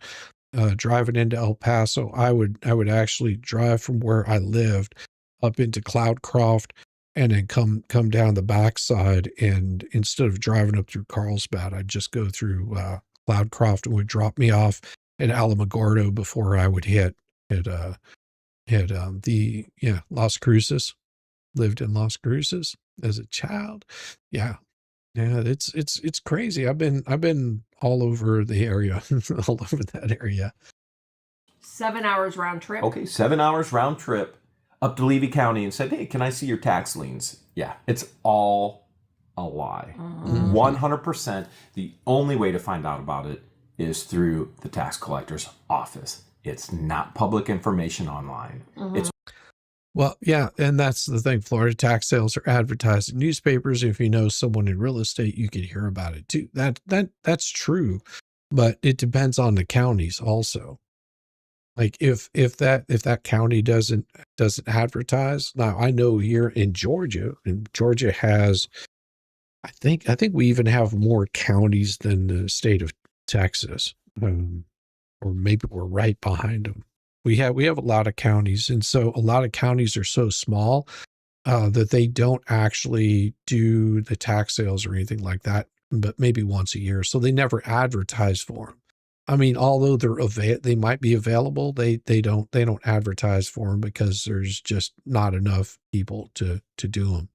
driving into El Paso, I would actually drive from where I lived up into Cloudcroft and then come down the backside. And instead of driving up through Carlsbad, I'd just go through Cloudcroft and would drop me off at Alamogordo before I would hit Las Cruces. Lived in Las Cruces as a child. Yeah, it's crazy. I've been all over the area, all over that area. 7 hours round trip. Okay, 7 hours round trip up to Levy County and said, hey, can I see your tax liens? Yeah, it's all a lie. 100%. The only way to find out about it is through the tax collector's office. It's not public information online. Well, yeah, and that's the thing. Florida tax sales are advertised in newspapers. If you know someone in real estate, you can hear about it too. That's true, but it depends on the counties also. Like if that county doesn't advertise. Now I know here in Georgia, and Georgia has, I think we even have more counties than the state of Texas, or maybe we're right behind them. We have a lot of counties, and so a lot of counties are so small that they don't actually do the tax sales or anything like that, but maybe once a year. So they never advertise for them. I mean, although they might be available, they don't advertise for them because there's just not enough people to do them.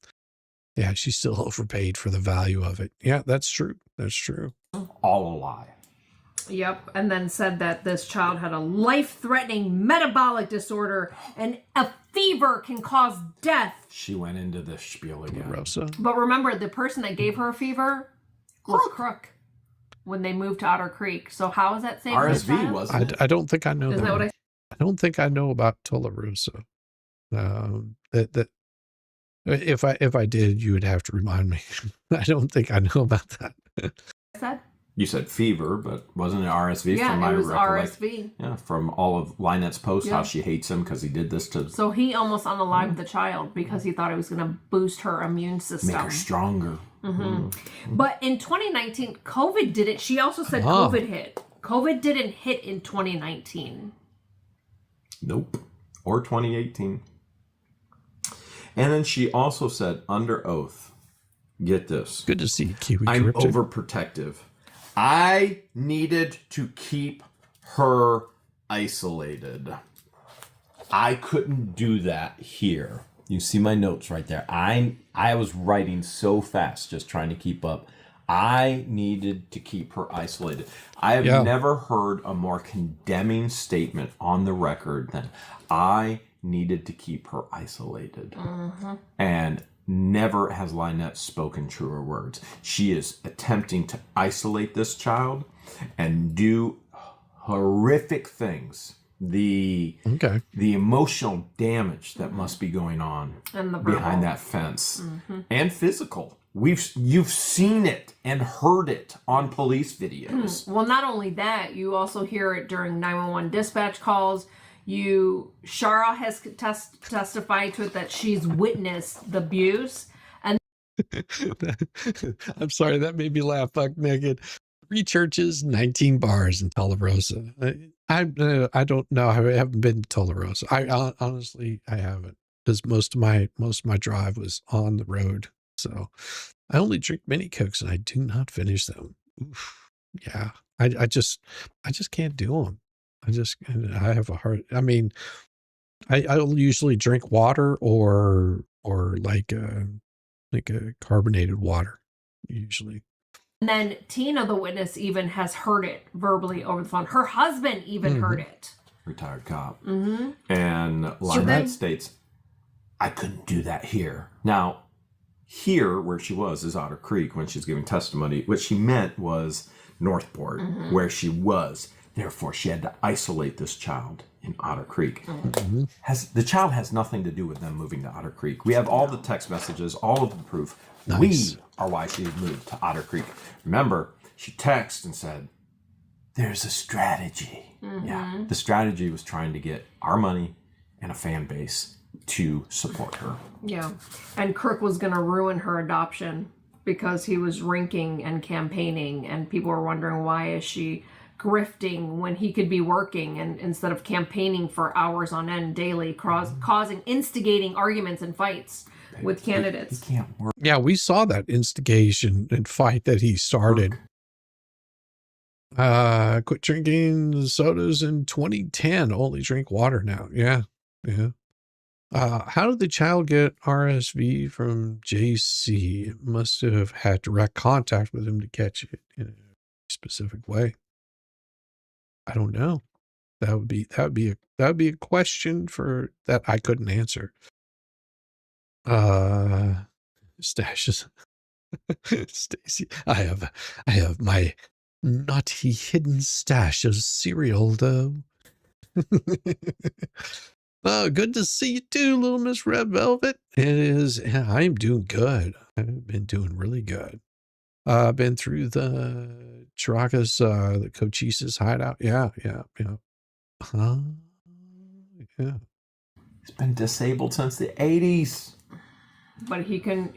Yeah, she's still overpaid for the value of it. Yeah, that's true. That's true. All a lie. Yep, and then said that this child had a life-threatening metabolic disorder and a fever can cause death. She went into the spiel again. But remember, the person that gave her a fever was Crook when they moved to Otter Creek. So how is that saving RSV, wasn't it? I don't think I know Isn't that what I don't think I know about Tularosa. That if I did, you would have to remind me. I don't think I know about that. said? You said fever, but wasn't it RSV? Yeah, from my it was RSV. Yeah, from all of Lynette's posts, how she hates him because he did this to... So he almost unalived the child because he thought it was going to boost her immune system. Make her stronger. But in 2019, COVID didn't. She also said COVID hit. COVID didn't hit in 2019. Nope. Or 2018. And then she also said, under oath, get this. Good to see you, Kiwi. I'm overprotective. I needed to keep her isolated. I couldn't do that here. You see my notes right there. I was writing so fast, just trying to keep up. I needed to keep her isolated. I have never heard a more condemning statement on the record than I needed to keep her isolated. And never has Lynette spoken truer words. She is attempting to isolate this child and do horrific things. The emotional damage that must be going on behind that fence, and physical. You've seen it and heard it on police videos. Well, not only that, you also hear it during 911 dispatch calls. Shara has testified to it that she's witnessed the abuse. And I'm sorry, that made me laugh. Fuck naked. 3 churches, 19 bars in Tularosa. I don't know. I haven't been to Tularosa. I honestly haven't, because most of my drive was on the road. So I only drink mini Cokes and I do not finish them. Oof. Yeah, I just can't do them. I have a hard. I mean, I'll usually drink water or like a carbonated water usually. And then Tina, the witness, even has heard it verbally over the phone. Her husband even heard it. Retired cop. And Lynette states, I couldn't do that here. Now, here where she was is Otter Creek when she's giving testimony. What she meant was Northport, where she was. Therefore, she had to isolate this child in Otter Creek. The child has nothing to do with them moving to Otter Creek. We have all the text messages, all of the proof. Nice. We are why she moved to Otter Creek. Remember, she texted and said, there's a strategy. Yeah, the strategy was trying to get our money and a fan base to support her. Yeah, and Kirk was going to ruin her adoption because he was rinking and campaigning, and people were wondering, why is she grifting when he could be working, and instead of campaigning for hours on end daily, instigating arguments and fights with candidates. He can't work. Yeah, we saw that instigation and fight that he started. Quit drinking sodas in 2010. Only drink water now. Yeah. How did the child get RSV from JC? It must have had direct contact with him to catch it in a specific way. I don't know. That would be a question for that I couldn't answer. Stashes. Stacy, I have my naughty hidden stash of cereal though. Oh, good to see you too, little Miss Red Velvet. It is. Yeah, I'm doing good. I've been doing really good. I've been through the Chiracas, the Cochise's hideout. Yeah. Yeah. He's been disabled since the 80s. But he can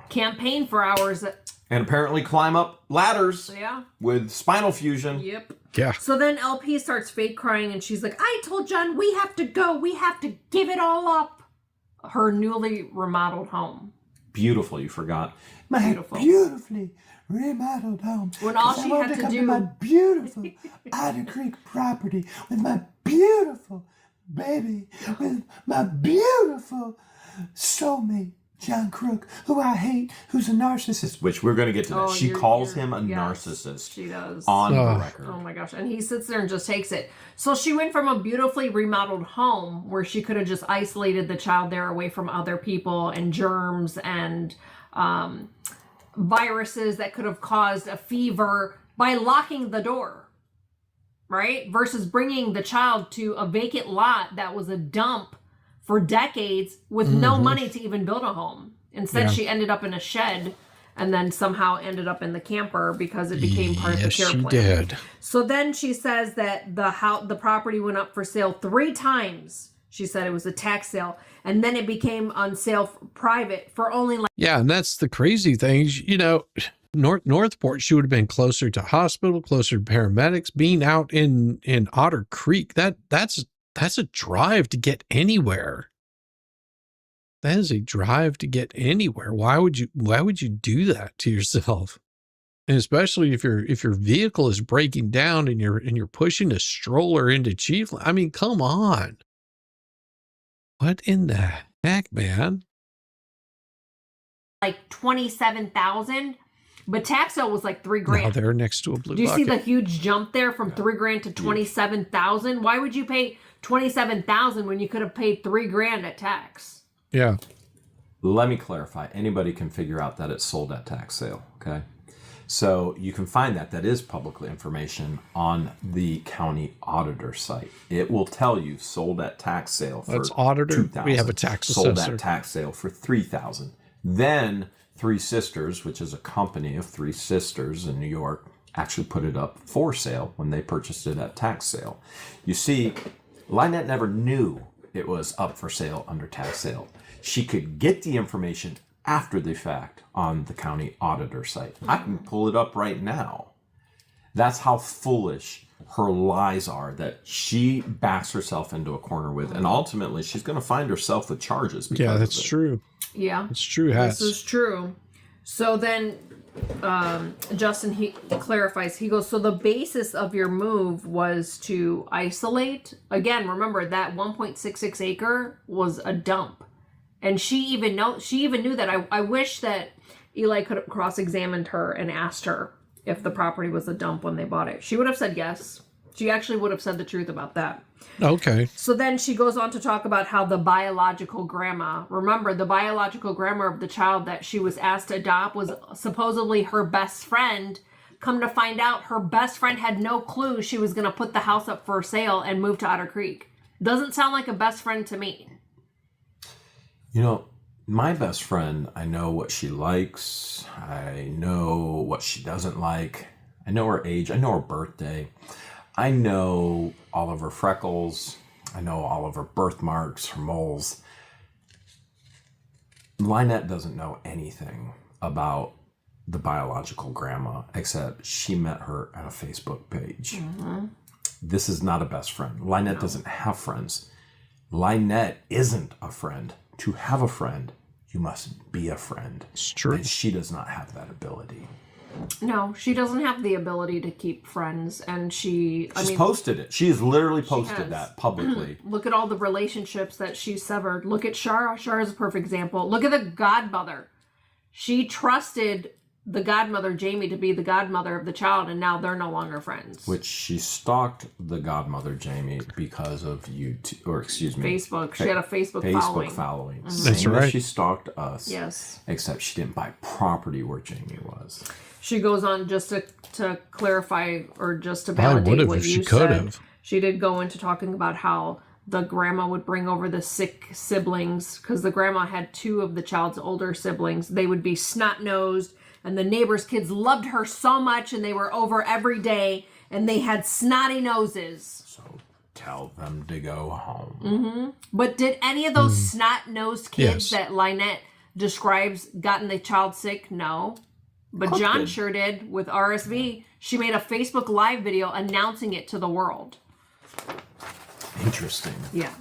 campaign for hours. And apparently climb up ladders. Yeah. With spinal fusion. Yep. Yeah. So then LP starts fake crying and she's like, I told John we have to go. We have to give it all up. Her newly remodeled home. Beautiful, you forgot. My beautifully remodeled home. When all she had to do... my beautiful Otter Creek property with my beautiful baby, with my beautiful soulmate John Crook, who I hate, who's a narcissist. Which we're going to get to that. She calls him a narcissist. She does. On the record. Oh my gosh. And he sits there and just takes it. So she went from a beautifully remodeled home where she could have just isolated the child there away from other people and germs and viruses that could have caused a fever by locking the door, right? Versus bringing the child to a vacant lot that was a dump for decades with no money to even build a home. Instead, she ended up in a shed and then somehow ended up in the camper because it became part of the care plan. Did. So then she says that the property went up for sale 3 times. She said it was a tax sale. And then it became on sale private for only like... Yeah, and that's the crazy thing. You know, Northport, she would have been closer to hospital, closer to paramedics. Being out in Otter Creek, that's a drive to get anywhere. That is a drive to get anywhere. Why would you do that to yourself? And especially if your vehicle is breaking down and you're pushing a stroller into Chiefland. I mean, come on. What in the heck, man? Like 27,000, but tax sale was like $3,000. Now they're next to a blue bucket. Do you see the huge jump there from $3,000 to 27,000? Why would you pay 27,000 when you could have paid $3,000 at tax? Yeah. Let me clarify. Anybody can figure out that it's sold at tax sale. Okay. So you can find that is public information on the county auditor site. It will tell you sold at tax sale for That's auditor. $2,000. We have a tax sold assessor. At tax sale for $3,000. Then Three Sisters, which is a company of 3 sisters in New York, actually put it up for sale when they purchased it at tax sale. You see, Lynette never knew it was up for sale under tax sale. She could get the information after the fact on the county auditor site. I can pull it up right now. That's how foolish her lies are that she backs herself into a corner with. And ultimately, she's going to find herself with charges. Yeah, that's true. Yeah. It's true. This is true. So then Justin, he clarifies. He goes, so the basis of your move was to isolate. Again, remember that 1.66 acre was a dump. And she even knew that. I wish that Eli could have cross-examined her and asked her if the property was a dump when they bought it. She would have said yes. She actually would have said the truth about that. Okay. So then she goes on to talk about how the biological grandma, remember the biological grandma of the child that she was asked to adopt was supposedly her best friend. Come to find out, her best friend had no clue she was going to put the house up for sale and move to Otter Creek. Doesn't sound like a best friend to me. You know, my best friend, I know what she likes. I know what she doesn't like. I know her age. I know her birthday. I know all of her freckles. I know all of her birthmarks, her moles. Lynette doesn't know anything about the biological grandma, except she met her at a Facebook page. Mm-hmm. This is not a best friend. Lynette doesn't have friends. Lynette isn't a friend. To have a friend, you must be a friend. It's true. And she does not have that ability. No, she doesn't have the ability to keep friends, and she's posted it. She has literally posted that publicly. Look at all the relationships that she severed. Look at Shara. Shara is a perfect example. Look at the godmother. She trusted the godmother, Jamie, to be the godmother of the child, and now they're no longer friends. Which she stalked the godmother, Jamie, because of Facebook. She had a Facebook following. Mm-hmm. That's right. She stalked us. Yes. Except she didn't buy property where Jamie was. She goes on just to clarify or just to validate what you said. She did go into talking about how the grandma would bring over the sick siblings because the grandma had 2 of the child's older siblings. They would be snot-nosed, and the neighbors' kids loved her so much, and they were over every day, and they had snotty noses. So tell them to go home. Mm-hmm. But did any of those snot-nosed kids that Lynette describes gotten the child sick? No. But John sure did with RSV. She made a Facebook Live video announcing it to the world. Interesting. Yeah.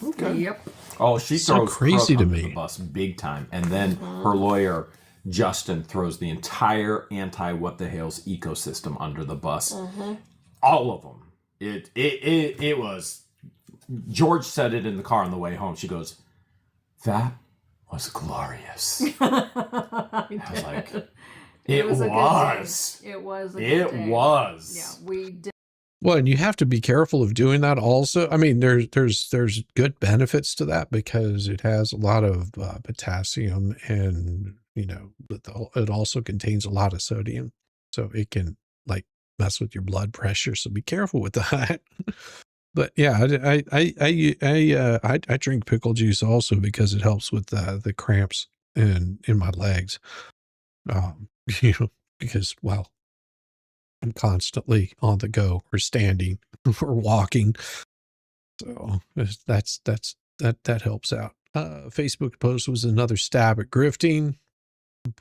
Okay. Yep. Oh, she so throws crazy Crook to under me. the bus big time, and then her lawyer Justin throws the entire anti-What the Hales ecosystem under the bus. Mm-hmm. All of them. It was. George said it in the car on the way home. She goes, "That was glorious. I was like, it was. It was. Yeah, we did. Well, and you have to be careful of doing that also. I mean, there's good benefits to that because it has a lot of potassium and, it also contains a lot of sodium. So it can like mess with your blood pressure. So be careful with that. But yeah, I drink pickle juice also because it helps with the cramps in my legs. Because, well, I'm constantly on the go or standing or walking. So that helps out. Facebook post was another stab at grifting.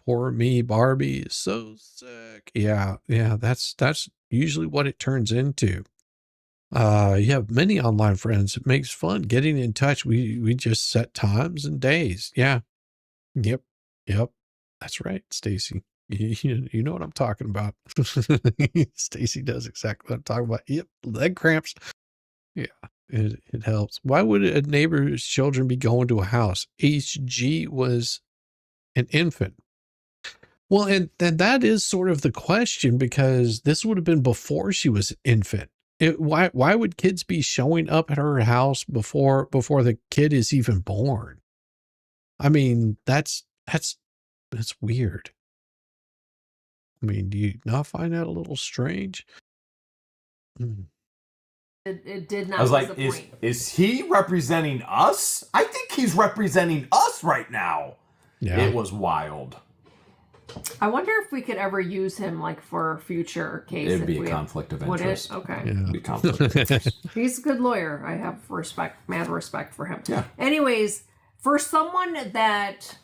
Poor me, Barbie is so sick. Yeah, that's usually what it turns into. You have many online friends. It makes fun getting in touch. We just set times and days. Yeah. Yep. That's right, Stacy. You know what I'm talking about. Stacy does exactly what I'm talking about. Yep, leg cramps. Yeah, it helps. Why would a neighbor's children be going to a house? HG was an infant. Well, and that is sort of the question because this would have been before she was an infant. Why would kids be showing up at her house before the kid is even born? I mean, that's weird. I mean, do you not find that a little strange? It did not. I was like, is he representing us? I think he's representing us right now. Yeah. It was wild. I wonder if we could ever use him like for future case. It'd be a conflict of interest. Would it? Okay. Yeah. It'd be conflict of interest. He's a good lawyer. I have mad respect for him. Yeah. Anyways, for someone that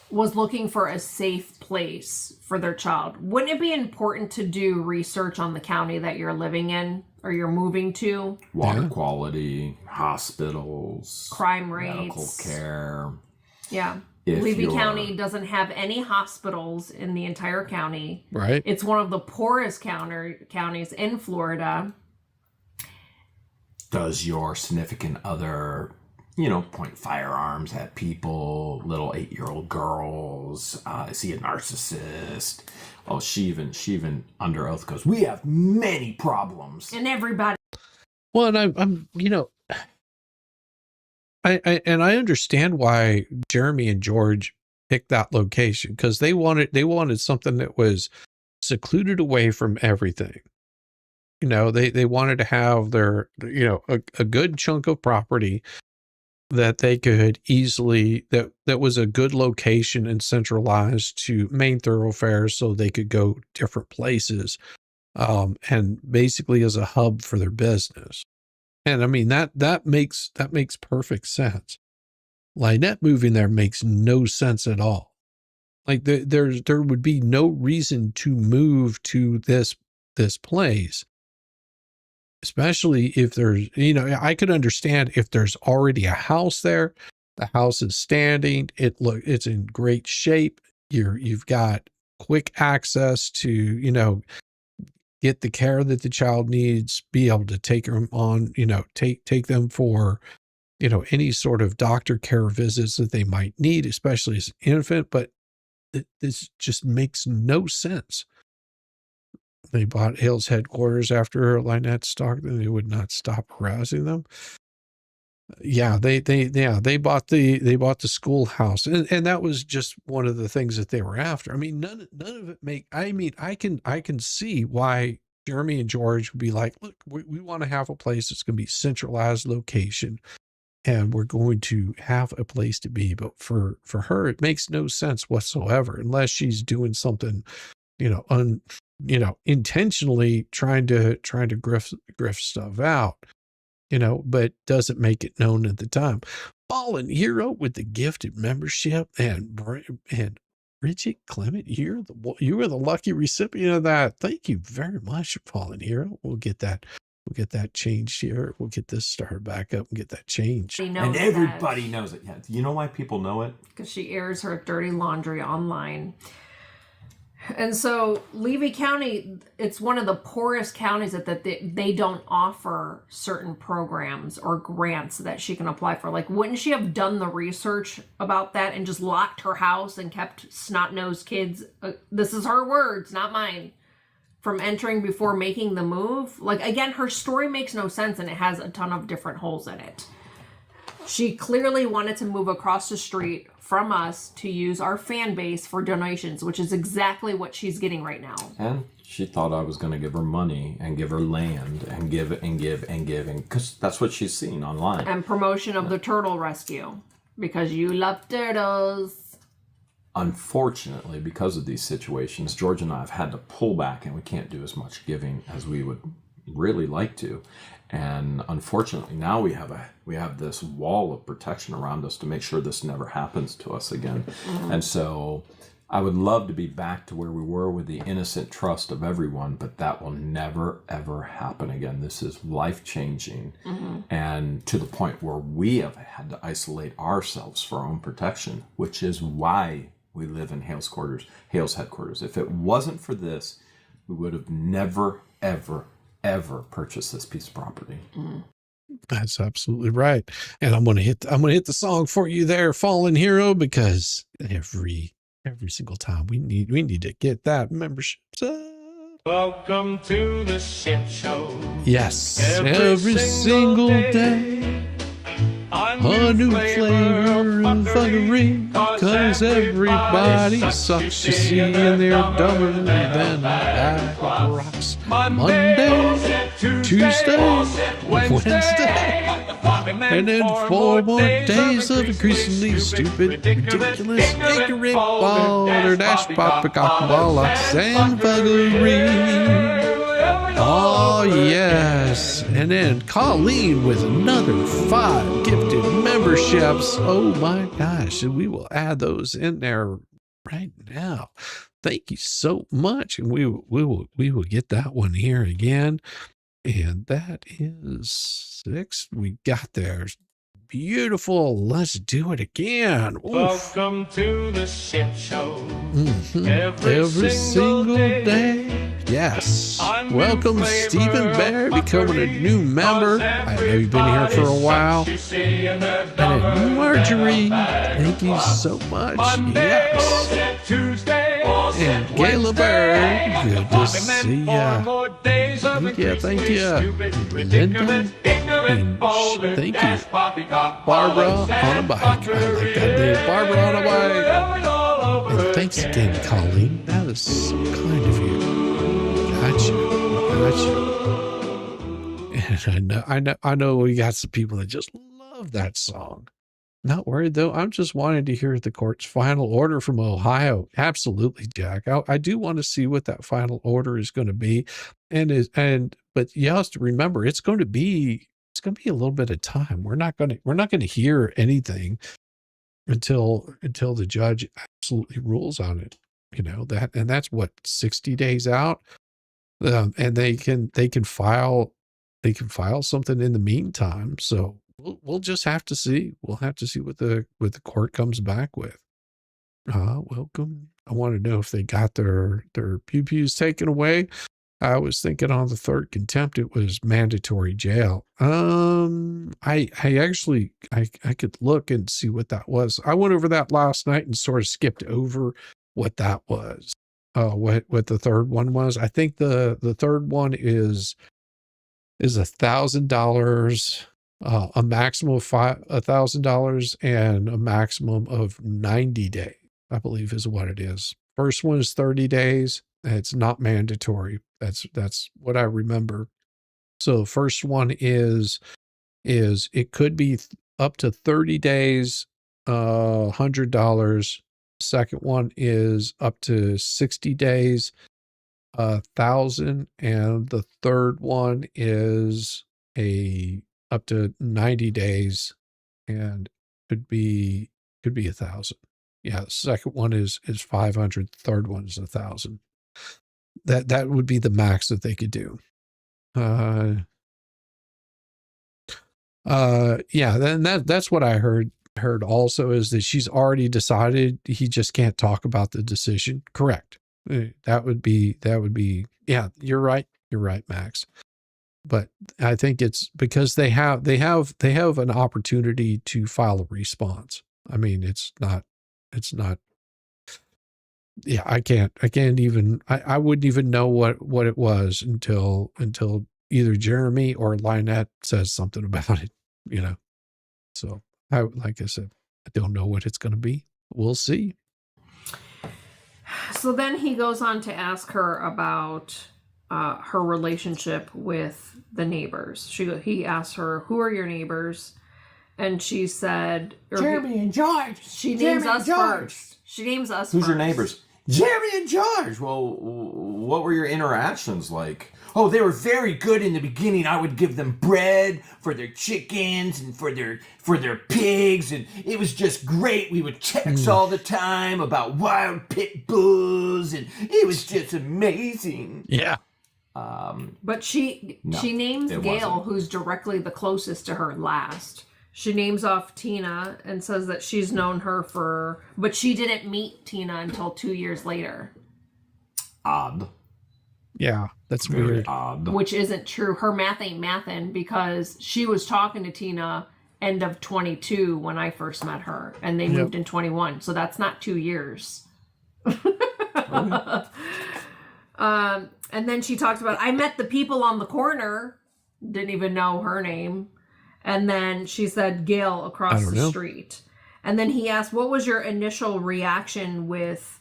was looking for a safe place for their child, wouldn't it be important to do research on the county that you're living in or you're moving to? Water quality, hospitals, crime rates, medical care. Yeah. Levy County doesn't have any hospitals in the entire county. Right. It's one of the poorest counties in Florida. Does your significant other, point firearms at people, little 8-year-old girls? Is he a narcissist? Oh, she even under oath goes, we have many problems. And everybody. Well, and I'm I understand why Jeremy and George picked that location because they wanted something that was secluded away from everything. They wanted to have their, a good chunk of property that they could easily, that was a good location and centralized to main thoroughfares so they could go different places, and basically as a hub for their business. And I mean, that makes perfect sense. Lynette moving there makes no sense at all. Like there would be no reason to move to this place, especially if there's, I could understand if there's already a house there, the house is standing, it's in great shape. You've got quick access to, get the care that the child needs, be able to take them on, take them for, any sort of doctor care visits that they might need, especially as an infant. But this just makes no sense. They bought Hales headquarters after Lynette stalked them. They would not stop harassing them. Yeah, they bought the schoolhouse, and that was just one of the things that they were after. I mean, none of it I can see why Jeremy and George would be like, look, we want to have a place that's going to be centralized location, and we're going to have a place to be. But for her, it makes no sense whatsoever, unless she's doing something, intentionally trying to grift stuff out. But doesn't make it known at the time. Fallen Hero with the gifted membership, and Bridget Clement, you were the lucky recipient of that. Thank you very much, Fallen Hero. We'll get that changed here. We'll get this started back up and get that changed. And everybody knows it. Yeah. Do you know why people know it? Because she airs her dirty laundry online. And so Levy County, it's one of the poorest counties that they don't offer certain programs or grants that she can apply for. Like, wouldn't she have done the research about that and just locked her house and kept snot-nosed kids, this is her words, not mine, from entering before making the move? Like, again, her story makes no sense and it has a ton of different holes in it. She clearly wanted to move across the street from us to use our fan base for donations, which is exactly what she's getting right now. And she thought I was going to give her money and give her land and give and give and give, because that's what she's seen online. And promotion of the turtle rescue, because you love turtles. Unfortunately, because of these situations, George and I have had to pull back, and we can't do as much giving as we would really like to. And unfortunately, now we have this wall of protection around us to make sure this never happens to us again. Mm-hmm. And so I would love to be back to where we were with the innocent trust of everyone, but that will never, ever happen again. This is life-changing, and to the point where we have had to isolate ourselves for our own protection, which is why we live in Hales headquarters. If it wasn't for this, we would have never, ever purchase this piece of property. That's absolutely right. And I'm gonna hit the song for you there, Fallen Hero, because every single time we need to get that membership. Welcome to the shit show. Yes, every single day. A new flavor of fuckery, cause everybody sucks, you see, and they're dumber than a bag of rocks. Monday, Tuesday, Wednesday, and then 4 more days of increasingly stupid, ridiculous, ignorant, balderdash, poppycock-bollocks, and fuckery. Oh, yes. And then Colleen with another 5 gifted memberships. Oh, my gosh. And we will add those in there right now. Thank you so much. And we will get that one here again. And that is 6 we got there. Beautiful. Let's do it again. Oof. Welcome to the shit show. Every single day. Yes. Welcome, Stephen Bear, becoming a new member. I know you've been here for a while. And then Marjorie, thank you so much. Yes. And Gayla Bear, good to see ya. Thank you. Linda, and thank you. Barbara on a bike. I like that name. Barbara on a bike. And thanks again, Colleen. That is so kind of you. And I know we got some people that just love that song. Not worried though. I'm just wanting to hear the court's final order from Ohio. Absolutely, Jack. I do want to see what that final order is going to be, but you have to remember it's going to be a little bit of time. We're not going to hear anything until the judge absolutely rules on it. You know that, and that's what 60 days out. And they can file something in the meantime. So we'll just have to see. We'll have to see what the court comes back with. Welcome. I want to know if they got their pew-pews taken away. I was thinking on the 3rd contempt, it was mandatory jail. I actually could look and see what that was. I went over that last night and sort of skipped over what that was. What the 3rd one was. I think the 3rd one is $1,000, a maximum of $1,000 and a maximum of 90 days, I believe is what it is. First one is 30 days. It's not mandatory. That's what I remember. So the first one is it could be up to 30 days, $100. Second one is up to 60 days, 1,000, and the third one is up to 90 days, and could be 1,000. Yeah, the second one is 500. The third one is 1,000. That would be the max that they could do. Yeah, then that's what I heard also, is that she's already decided he just can't talk about the decision. Correct. That would be, yeah, you're right. You're right, Max. But I think it's because they have an opportunity to file a response. I mean, it's not, yeah, I wouldn't even know what it was until either Jeremy or Lynette says something about it, you know? So like I said, I don't know what it's going to be. We'll see. So then he goes on to ask her about her relationship with the neighbors. He asked her, "Who are your neighbors?" And she said, Jeremy and George. She names us first. She names us Who's first. your neighbors? Jeremy and George. Well, what were your interactions like? Oh, they were very good in the beginning. I would give them bread for their chickens and for their pigs, and it was just great. We would text all the time about wild pit bulls, and it was just amazing. Yeah. But she names Gail, who's directly the closest to her, last. She names off Tina and says that she's known her but she didn't meet Tina until 2 years later. Odd. Yeah, that's very weird. Odd. Which isn't true. Her math ain't mathin', because she was talking to Tina end of 22 when I first met her, and they moved in 21. So that's not 2 years. And then she talks about, I met the people on the corner. Didn't even know her name. And then she said Gail across the street. And then he asked, what was your initial reaction with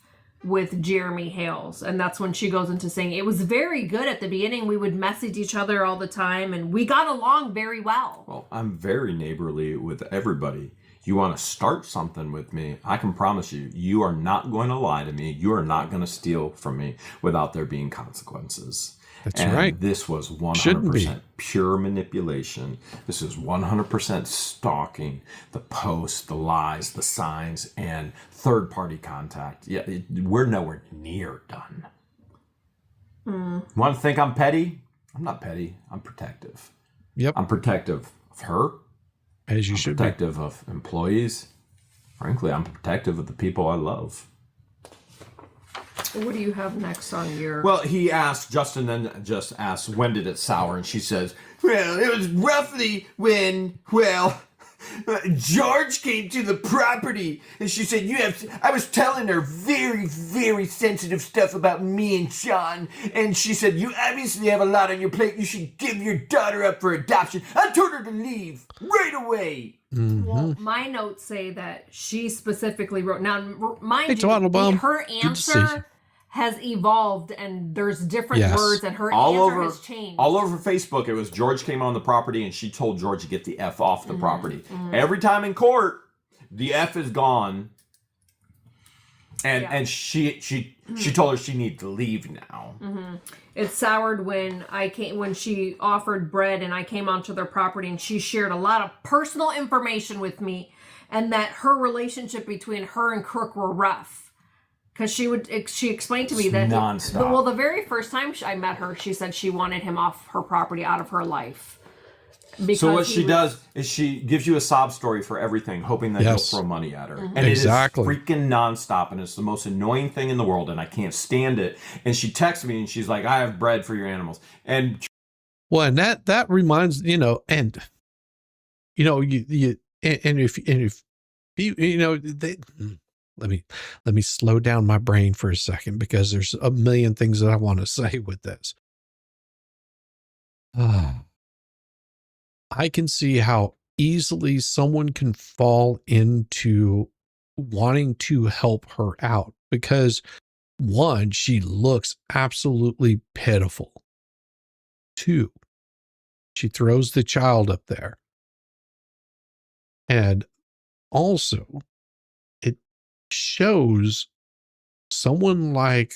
Jeremy Hales? And that's when she goes into saying, it was very good at the beginning. We would message each other all the time, and we got along very well. Well, I'm very neighborly with everybody. You want to start something with me, I can promise you, you are not going to lie to me. You are not going to steal from me without there being consequences. That's right. This was 100% pure manipulation. This is 100% stalking. The posts, the lies, the signs, and third-party contact. Yeah, we're nowhere near done. Want to think I'm petty? I'm not petty. I'm protective. Yep. I'm protective of her. As you should be. Protective of employees. Frankly, I'm protective of the people I love. What do you have next on your... Well, he asked, Justin then just asked, when did it sour? And she says, well, it was roughly when, George came to the property. And she said, I was telling her very, very sensitive stuff about me and Sean. And she said, you obviously have a lot on your plate. You should give your daughter up for adoption. I told her to leave right away. Mm-hmm. Well, my notes say that she specifically wrote... Now, mind you, her answer has evolved, and there's different words, and her answer has changed. All over Facebook, it was George came on the property, and she told George to get the F off the property. Every time in court, the F is gone, and she told her she needed to leave now. It soured when she offered bread, and I came onto their property, and she shared a lot of personal information with me, and that her relationship between her and Crook were rough. Because she explained to me that nonstop. The very first time I met her, she said she wanted him off her property, out of her life. So what she does is she gives you a sob story for everything, hoping that you'll throw money at her. And it is freaking nonstop, and it's the most annoying thing in the world, and I can't stand it. And she texts me, and she's like, I have bread for your animals. And well, and that reminds, and if they. Let me slow down my brain for a second, because there's a million things that I want to say with this. I can see how easily someone can fall into wanting to help her out, because one, she looks absolutely pitiful. Two, she throws the child up there. And also, shows someone like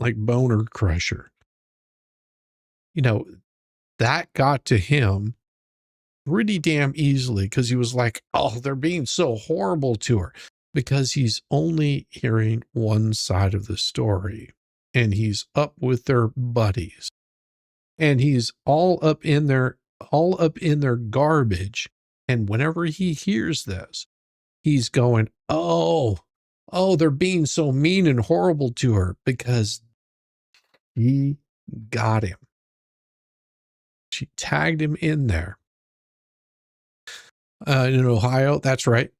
Boner Crusher, that got to him pretty damn easily, because he was like, oh, they're being so horrible to her, because he's only hearing one side of the story, and he's up with their buddies, and he's all up in their garbage. And whenever he hears this, he's going, oh, Oh, they're being so mean and horrible to her because he got him. She tagged him in there. In Ohio, that's right.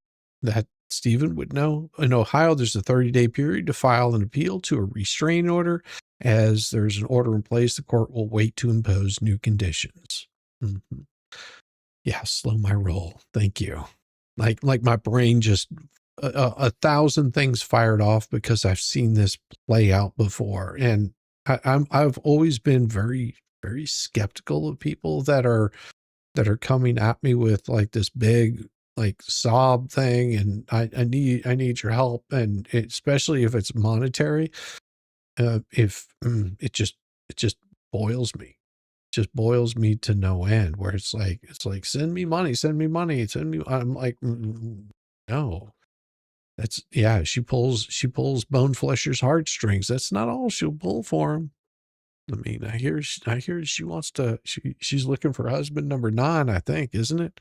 That Stephen would know. In Ohio, there's a 30-day period to file an appeal to a restraining order. As there's an order in place, the court will wait to impose new conditions. Mm-hmm. Yeah, slow my roll. Thank you. Like my brain just a thousand things fired off because I've seen this play out before, and I've always been very, very skeptical of people that are coming at me with like this big like sob thing, and I need your help, and especially if it's monetary. If it just boils me. Just boils me to no end, where it's like send me money, I'm like, no. That's, yeah, she pulls Bone Flesher's heartstrings. That's not all she'll pull for him. I mean, I hear she wants to, she's looking for husband number 9, I think, isn't it?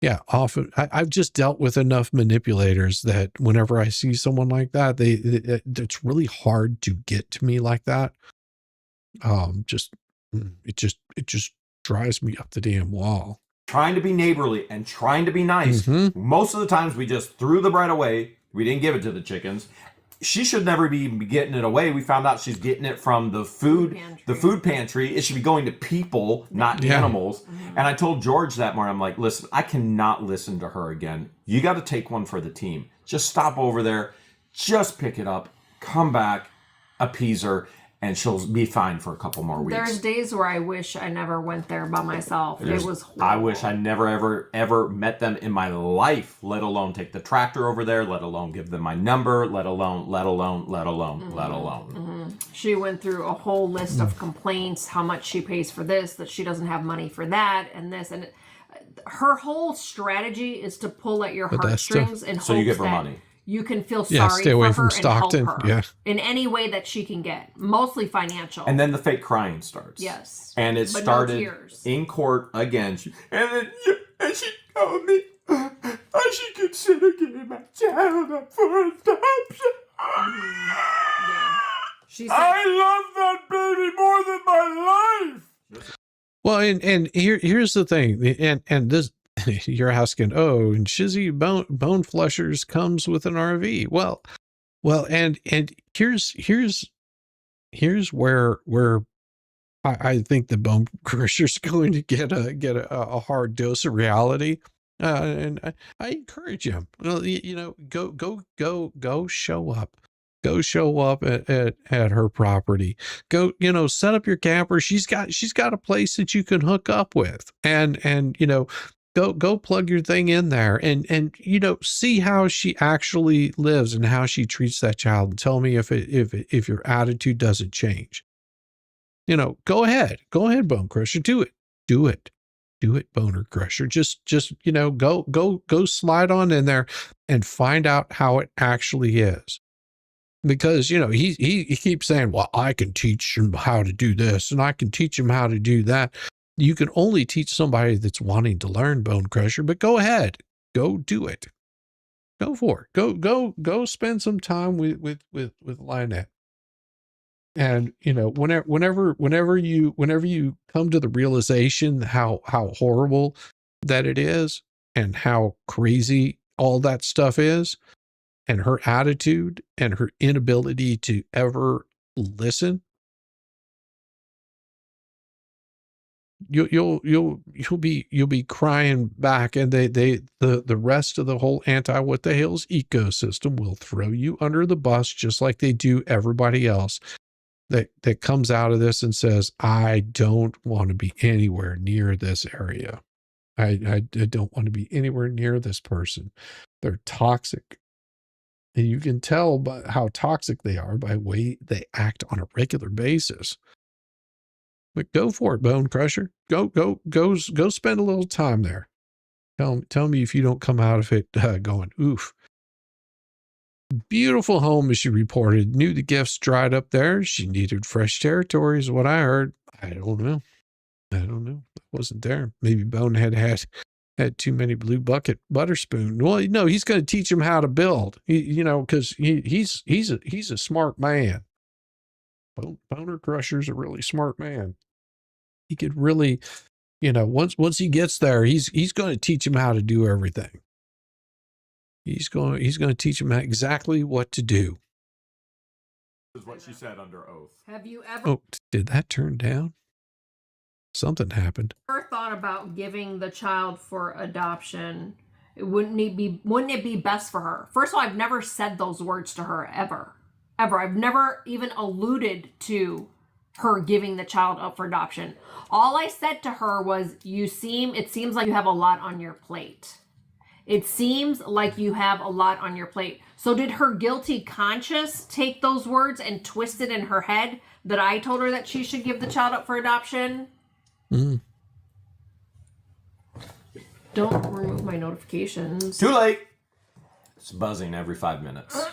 Yeah, often I've just dealt with enough manipulators that whenever I see someone like that, it's really hard to get to me like that. It just drives me up the damn wall. Trying to be neighborly and trying to be nice. Mm-hmm. Most of the times we just threw the bread away. We didn't give it to the chickens. She should never be getting it away. We found out she's getting it from the food pantry. It should be going to people, not animals. Mm-hmm. And I told George that morning, I'm like, listen, I cannot listen to her again. You got to take one for the team. Just stop over there. Just pick it up. Come back. Appease her. And she'll be fine for a couple more weeks. There's days where I wish I never went there by myself. It was horrible. I wish I never, ever met them in my life, let alone take the tractor over there, let alone give them my number, let alone. Mm-hmm. She went through a whole list of complaints, how much she pays for this, that she doesn't have money for that, and this. And her whole strategy is to pull at your heartstrings and so you give her money. You can feel sorry stay away for her from Stockton. and help her in any way that she can get, mostly financial. And then the fake crying starts. Yes. And it started in court again. She told me she considered giving my child up for adoption. She said, I love that baby more than my life. Well, and here's the thing, and this. You're asking, and Shizzy Bone Fleshers comes with an RV. Well, and here's where I think the Bone Crusher's going to get a hard dose of reality. And I encourage him. Well, go show up. Go show up at her property. Go, set up your camper. She's got a place that you can hook up with, and Go plug your thing in there and see how she actually lives and how she treats that child, and tell me if your attitude doesn't change. Go ahead, Bone Crusher, do it, Boner Crusher. Just go slide on in there and find out how it actually is. Because he keeps saying, well, I can teach him how to do this and I can teach him how to do that. You can only teach somebody that's wanting to learn, Bone Crusher, but go ahead. Go do it. Go for it. Go spend some time with Lynette. And, whenever you come to the realization how horrible that it is and how crazy all that stuff is, and her attitude and her inability to ever listen, you'll be crying back, and the rest of the whole What the Hales ecosystem will throw you under the bus, just like they do everybody else that comes out of this and says, I don't want to be anywhere near this area. I don't want to be anywhere near this person. They're toxic. And you can tell by how toxic they are by the way they act on a regular basis. But go for it, Bone Crusher. Go spend a little time there. Tell me if you don't come out of it going, oof. Beautiful home, as she reported. Knew the gifts dried up there. She needed fresh territory, is what I heard. I don't know. I wasn't there. Maybe Bonehead had had too many blue bucket butter spoon. Well, no, he's going to teach him how to build. Because he's a smart man. Boner Crusher's a really smart man. He could really, once he gets there, he's going to teach him how to do everything. He's going to teach him exactly what to do. This is what she said under oath. Have you ever? Oh, did that turn down? Something happened. Ever thought about giving the child for adoption? Wouldn't it be best for her? First of all, I've never said those words to her ever. I've never even alluded to her giving the child up for adoption. All I said to her was, it seems like you have a lot on your plate. It seems like you have a lot on your plate. So did her guilty conscience take those words and twist it in her head that I told her that she should give the child up for adoption? Mm. Don't remove my notifications. Too late. It's buzzing every 5 minutes.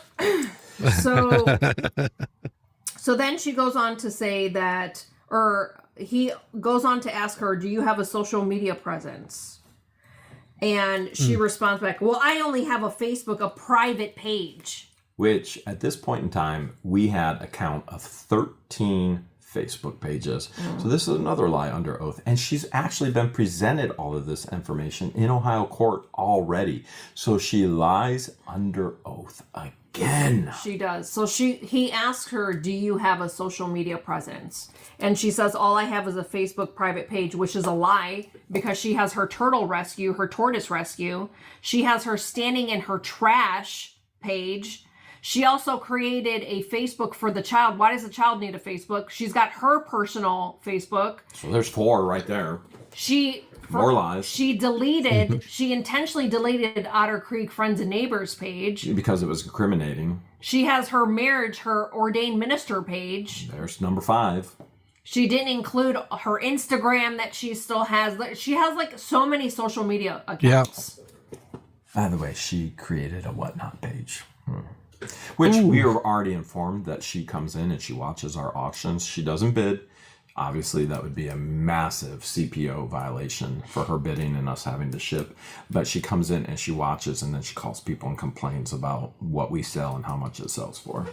So then she goes on to say that, or he goes on to ask her, do you have a social media presence? And she responds back, well, I only have a private page. Which, at this point in time, we had a count of 13 Facebook pages. So this is another lie under oath. And she's actually been presented all of this information in Ohio court already. So she lies under oath again. She does. So he asks her, do you have a social media presence? And she says, all I have is a Facebook private page, which is a lie because she has her turtle rescue, her tortoise rescue. She has her standing in her trash page. She also created a Facebook for the child. Why does the child need a Facebook? She's got her personal Facebook. So there's 4 right there. More lies. She intentionally deleted Otter Creek Friends and Neighbors page. Because it was incriminating. She has her marriage, her ordained minister page. There's number 5. She didn't include her Instagram that she still has. She has like so many social media accounts. Yeah. By the way, she created a whatnot page. Which we are already informed that she comes in and she watches our auctions. She doesn't bid. Obviously, that would be a massive CPO violation for her bidding and us having to ship. But she comes in and she watches and then she calls people and complains about what we sell and how much it sells for.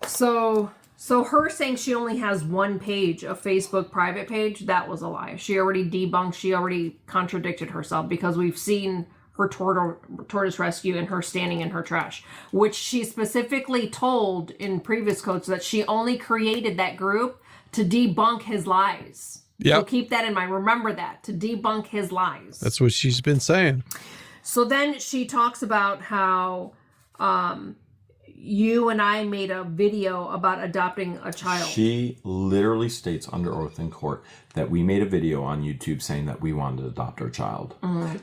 So her saying she only has one page, a Facebook private page, that was a lie. She already contradicted herself because we've seen her tortoise rescue and her standing in her trash, which she specifically told in previous codes that she only created that group to debunk his lies. Yep. So keep that in mind. Remember that, to debunk his lies. That's what she's been saying. So then she talks about how you and I made a video about adopting a child. She literally states under oath in court that we made a video on YouTube saying that we wanted to adopt our child.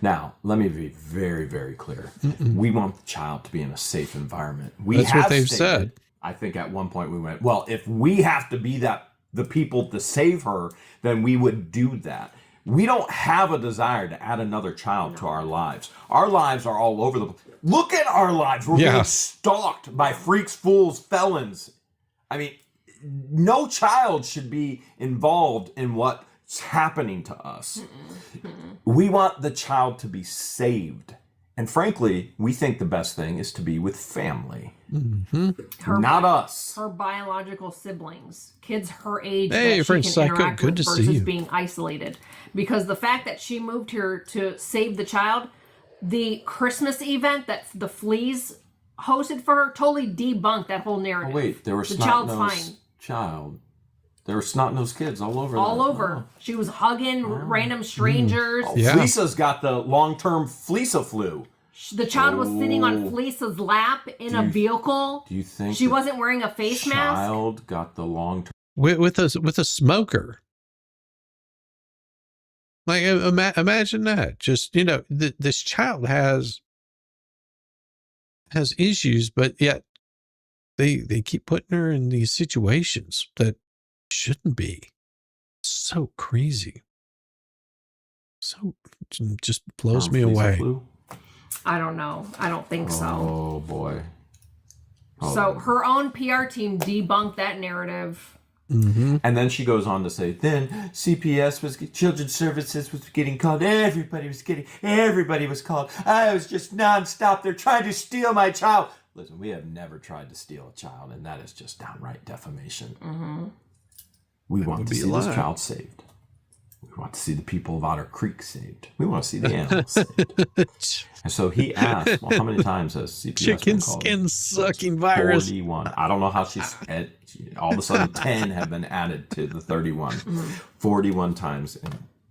Now, let me be very, very clear. We want the child to be in a safe environment. That's what they've said. I think at one point we went, well, if we have to be the people to save her, then we would do that. We don't have a desire to add another child to our lives. Our lives are all over the place. Look at our lives. We're being stalked by freaks, fools, felons. I mean, no child should be involved in what's happening to us. We want the child to be saved. And frankly, we think the best thing is to be with family. Not us. Her biological siblings, kids her age hey, that friend she can Psycho, interact good with to see versus you. being isolated. Because the fact that she moved here to save the child, the Christmas event that the Fleas hosted for her totally debunked that whole narrative. Oh, wait, there were the child's fine. Child. There were snot-nosed kids all over. All over. Oh. She was hugging random strangers. Oh, yeah. Fleeca's got the long-term Fleeca flu. The child was sitting on Fleeca's lap in a vehicle. Do you think she wasn't wearing a face mask? Child got the long-term with a smoker. Like imagine that. Just this child has issues, but yet they keep putting her in these situations that shouldn't be. So crazy. So just blows me away. Flu? I don't know. I don't think so. Oh boy. So her own PR team debunked that narrative Mm-hmm. And then she goes on to say, then CPS Children's Services was getting called. Everybody was called. I was just nonstop. They're trying to steal my child. Listen, we have never tried to steal a child, and that is just downright defamation. Mm-hmm. We want to see this child saved. We want to see the people of Otter Creek saved. We want to see the animals saved. And so he asked, well, how many times has CPS chicken skin sucking virus? 41. I don't know how she's all of a sudden 10 have been added to the 31. 41 times.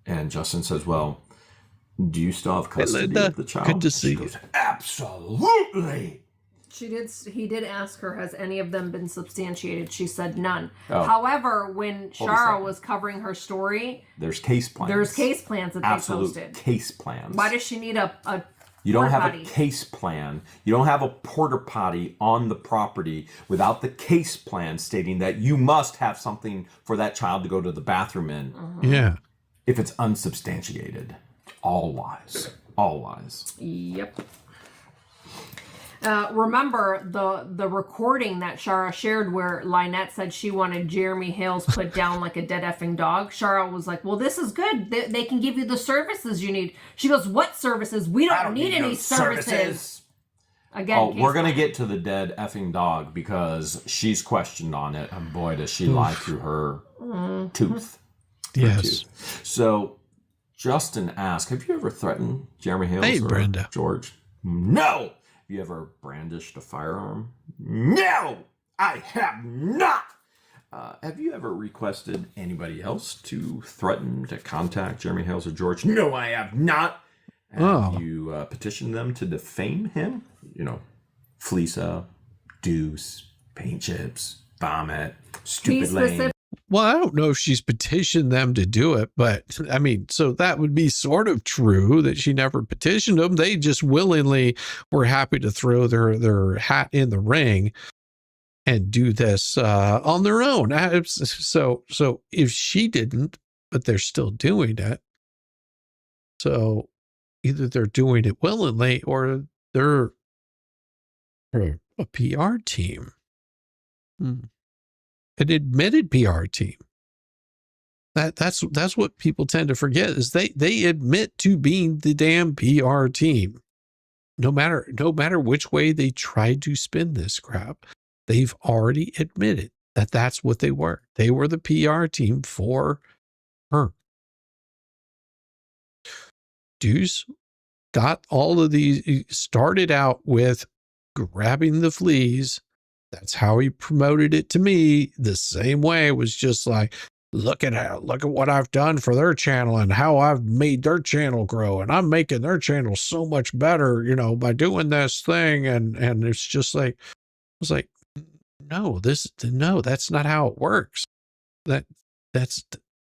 And Justin says, well, do you still have custody of the child? Good to see you. Goes, absolutely. He did ask her, has any of them been substantiated? She said none. Oh. However, when Shara was covering her story, there's case plans. There's case plans that they posted. Case plans. Why does she need a You don't have a case plan. You don't have a porta potty on the property without the case plan stating that you must have something for that child to go to the bathroom in. Mm-hmm. Yeah. If it's unsubstantiated. All lies. All lies. Yep. Remember the recording that Shara shared where Lynette said she wanted Jeremy Hales put down like a dead effing dog. Shara was like, well, this is good. They can give you the services you need. She goes, what services? We don't need any services. Again, we're going to get to the dead effing dog because she's questioned on it. And boy, does she lie through her tooth. Yes. So Justin asked, have you ever threatened Jeremy Hales or Brenda. George? No. Have you ever brandished a firearm? No, I have not. Have you ever requested anybody else to threaten to contact Jeremy Hales or George? No, I have not. Have you petitioned them to defame him? You know, Fleesa, Deuce, paint chips, vomit, stupid lane. Well, I don't know if she's petitioned them to do it, but I mean, so that would be sort of true that she never petitioned them. They just willingly were happy to throw their hat in the ring and do this on their own. So if she didn't, but they're still doing it. So either they're doing it willingly or they're a PR team. An admitted PR team. That's what people tend to forget is they admit to being the damn PR team. No matter which way they try to spin this crap, they've already admitted that that's what they were. They were the PR team for her. Deuce got all of these, started out with grabbing the fleas. That's how he promoted it to me. The same way it was just like, look at what I've done for their channel and how I've made their channel grow. And I'm making their channel so much better, by doing this thing. And it's just like, I was like, no, that's not how it works. That's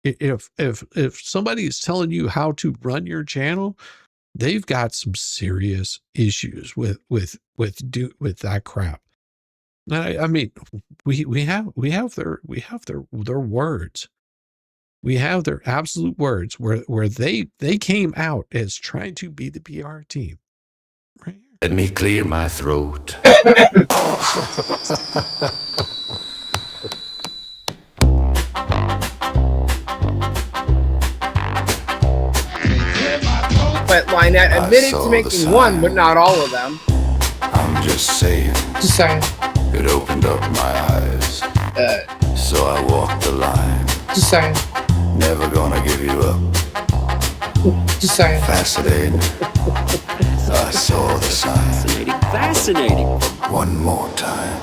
if somebody is telling you how to run your channel, they've got some serious issues with that crap. I mean, we have their words. We have their absolute words where they came out as trying to be the PR team. Right here. Let me clear my throat. But Lynette admitted to making one, but not all of them. I'm just saying. Just saying. It opened up my eyes. So I walked the line. Just saying. Never gonna give you up. Just saying. Fascinating. I saw the sign. Fascinating. One more time.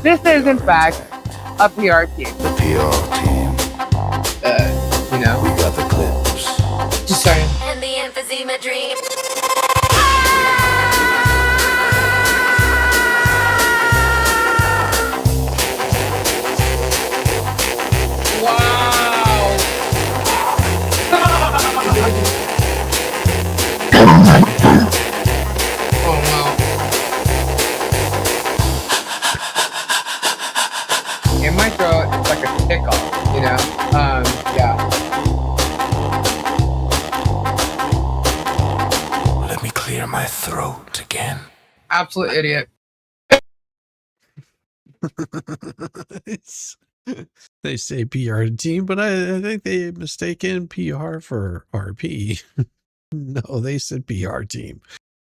This is, in fact, a PR team. The PR team. We got the clips. Just saying. And the emphysema dream. In my throat, it's like a tickle, yeah. Let me clear my throat again. Absolute idiot. They say PR team, but I think they mistaken PR for RP. No, they said PR team.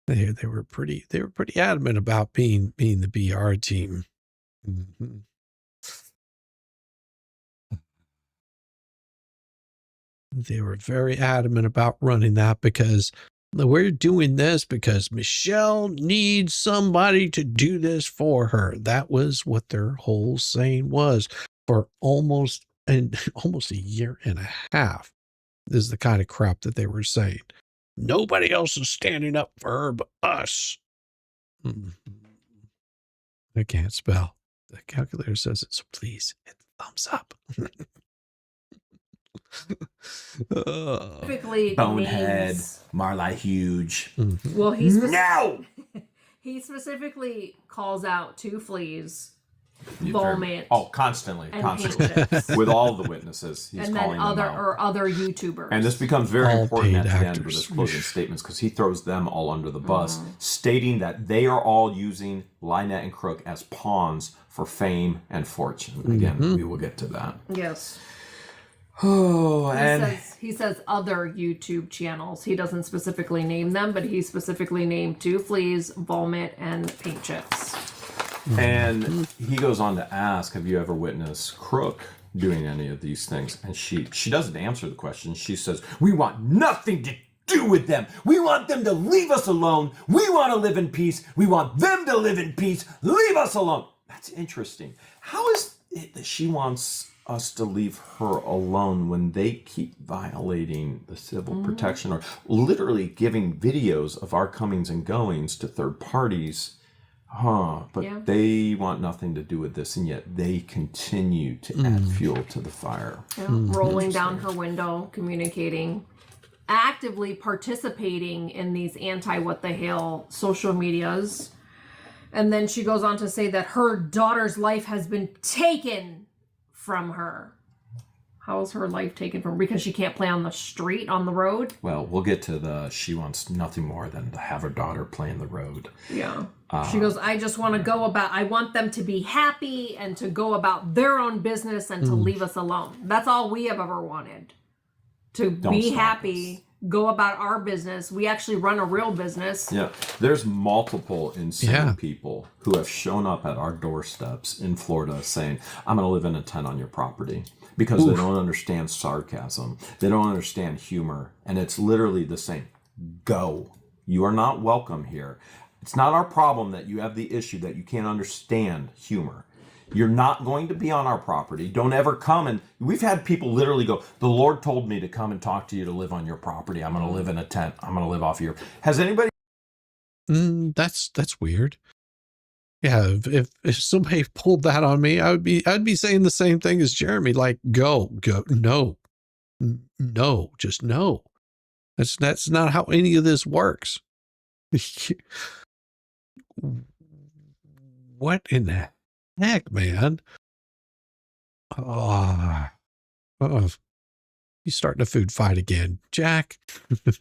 They were pretty adamant about being the PR team. Mm-hmm. They were very adamant about running that because we're doing this because Michelle needs somebody to do this for her. That was what their whole saying was for almost a year and a half. This is the kind of crap that they were saying. Nobody else is standing up for her but us. I can't spell. The calculator says it, so please hit the thumbs up. Typically, Bonehead, names, Marla Huge. Mm-hmm. Well, No! He specifically calls out two fleas, vomit. Oh, constantly. With all the witnesses, he's and calling then them out. other YouTubers. And this becomes very All important at paid the end actors. with his closing statements because he throws them all under the bus, stating that they are all using Lynette and Crook as pawns for fame and fortune. Again, we will get to that. Yes. Oh, He says other YouTube channels. He doesn't specifically name them, but he specifically named two fleas, vomit, and paint chips. And he goes on to ask, have you ever witnessed Crook doing any of these things? And she doesn't answer the question. She says, we want nothing to do with them. We want them to leave us alone. We want to live in peace. We want them to live in peace. Leave us alone. That's interesting. How is it that she wants us to leave her alone when they keep violating the civil protection or literally giving videos of our comings and goings to third parties? But they want nothing to do with this, and yet they continue to add fuel to the fire. Yeah. Rolling down her window, communicating, actively participating in these anti-what the hell social medias. And then she goes on to say that her daughter's life has been taken from her. How is her life taken from her? Because she can't play on the street, on the road? Well, we'll get to she wants nothing more than to have her daughter play in the road. Yeah. She goes, I just want to I want them to be happy and to go about their own business and to leave us alone. That's all we have ever wanted. To be happy, go about our business. We actually run a real business. Yeah. There's multiple insane people who have shown up at our doorsteps in Florida saying, I'm going to live in a tent on your property. Because they don't understand sarcasm. They don't understand humor. And it's literally the same. Go. You are not welcome here. It's not our problem that you have the issue that you can't understand humor. You're not going to be on our property. Don't ever come. And we've had people literally go, the Lord told me to come and talk to you to live on your property. I'm going to live in a tent. I'm going to live off of your... Has anybody... That's weird. Yeah, if somebody pulled that on me, I'd be saying the same thing as Jeremy, like go, no, just no. That's not how any of this works. What in the heck, man? Oh, he's starting a food fight again, Jack. Have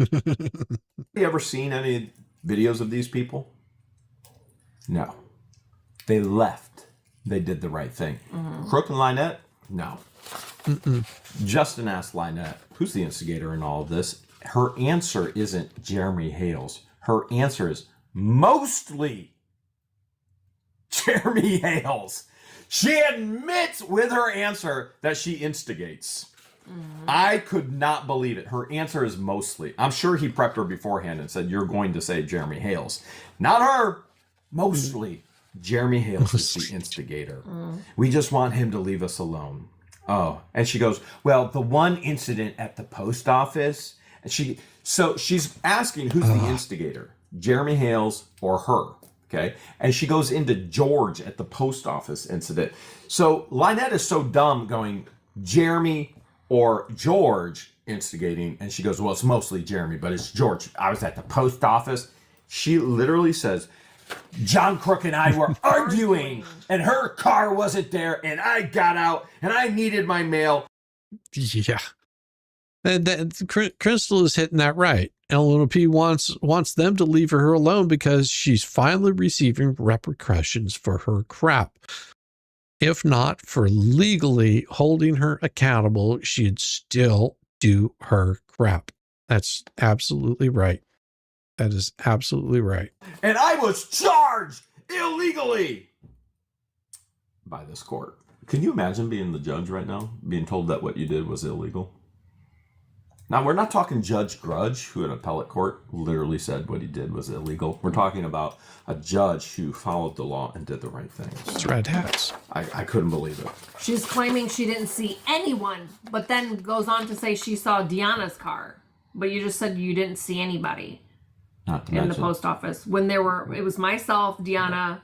you ever seen any videos of these people? No. They left. They did the right thing. Crook and Lynette? No. Justin asked Lynette, who's the instigator in all of this? Her answer isn't Jeremy Hales. Her answer is mostly Jeremy Hales. She admits with her answer that she instigates. I could not believe it. Her answer is mostly. I'm sure he prepped her beforehand and said, you're going to say Jeremy Hales. Not her. Mostly. Jeremy Hales is the instigator. We just want him to leave us alone. Oh, and she goes, well, the one incident at the post office. And she's asking who's the instigator, Jeremy Hales or her. Okay. And she goes into George at the post office incident. So Lynette is so dumb going, Jeremy or George instigating. And she goes, well, it's mostly Jeremy, but it's George. I was at the post office. She literally says, John Crook and I were arguing and her car wasn't there and I got out and I needed my mail. Yeah. And Crystal is hitting that right. LNP wants them to leave her alone because she's finally receiving repercussions for her crap. if not for legally holding her accountable, she'd still do her crap. That's absolutely right. That is absolutely right. And I was charged illegally by this court. Can you imagine being the judge right now, being told that what you did was illegal? Now, we're not talking Judge Grudge, who in appellate court literally said what he did was illegal. We're talking about a judge who followed the law and did the right things. It's red hats. I couldn't believe it. She's claiming she didn't see anyone, but then goes on to say she saw Deanna's car. But you just said you didn't see anybody in the post office. When there were, it was myself, Deanna,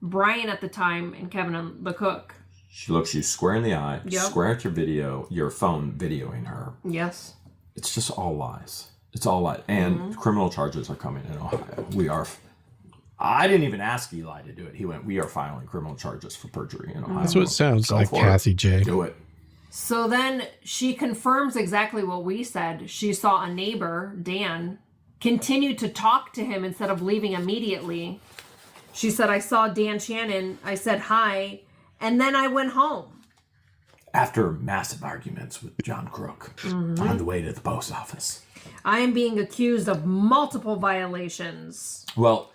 Brian at the time, and Kevin, the cook. She looks you square in the eye, Yep. square at your phone videoing her. Yes. It's just all lies. It's all lies. And criminal charges are coming in Ohio. I didn't even ask Eli to do it. He went, we are filing criminal charges for perjury in Ohio. That's what it sounds like, Kathy J. Do it. So then she confirms exactly what we said. She saw a neighbor, Dan, continue to talk to him instead of leaving immediately. She said, I saw Dan Shannon. I said hi, and then I went home. After massive arguments with John Crook on the way to the post office. I am being accused of multiple violations. Well,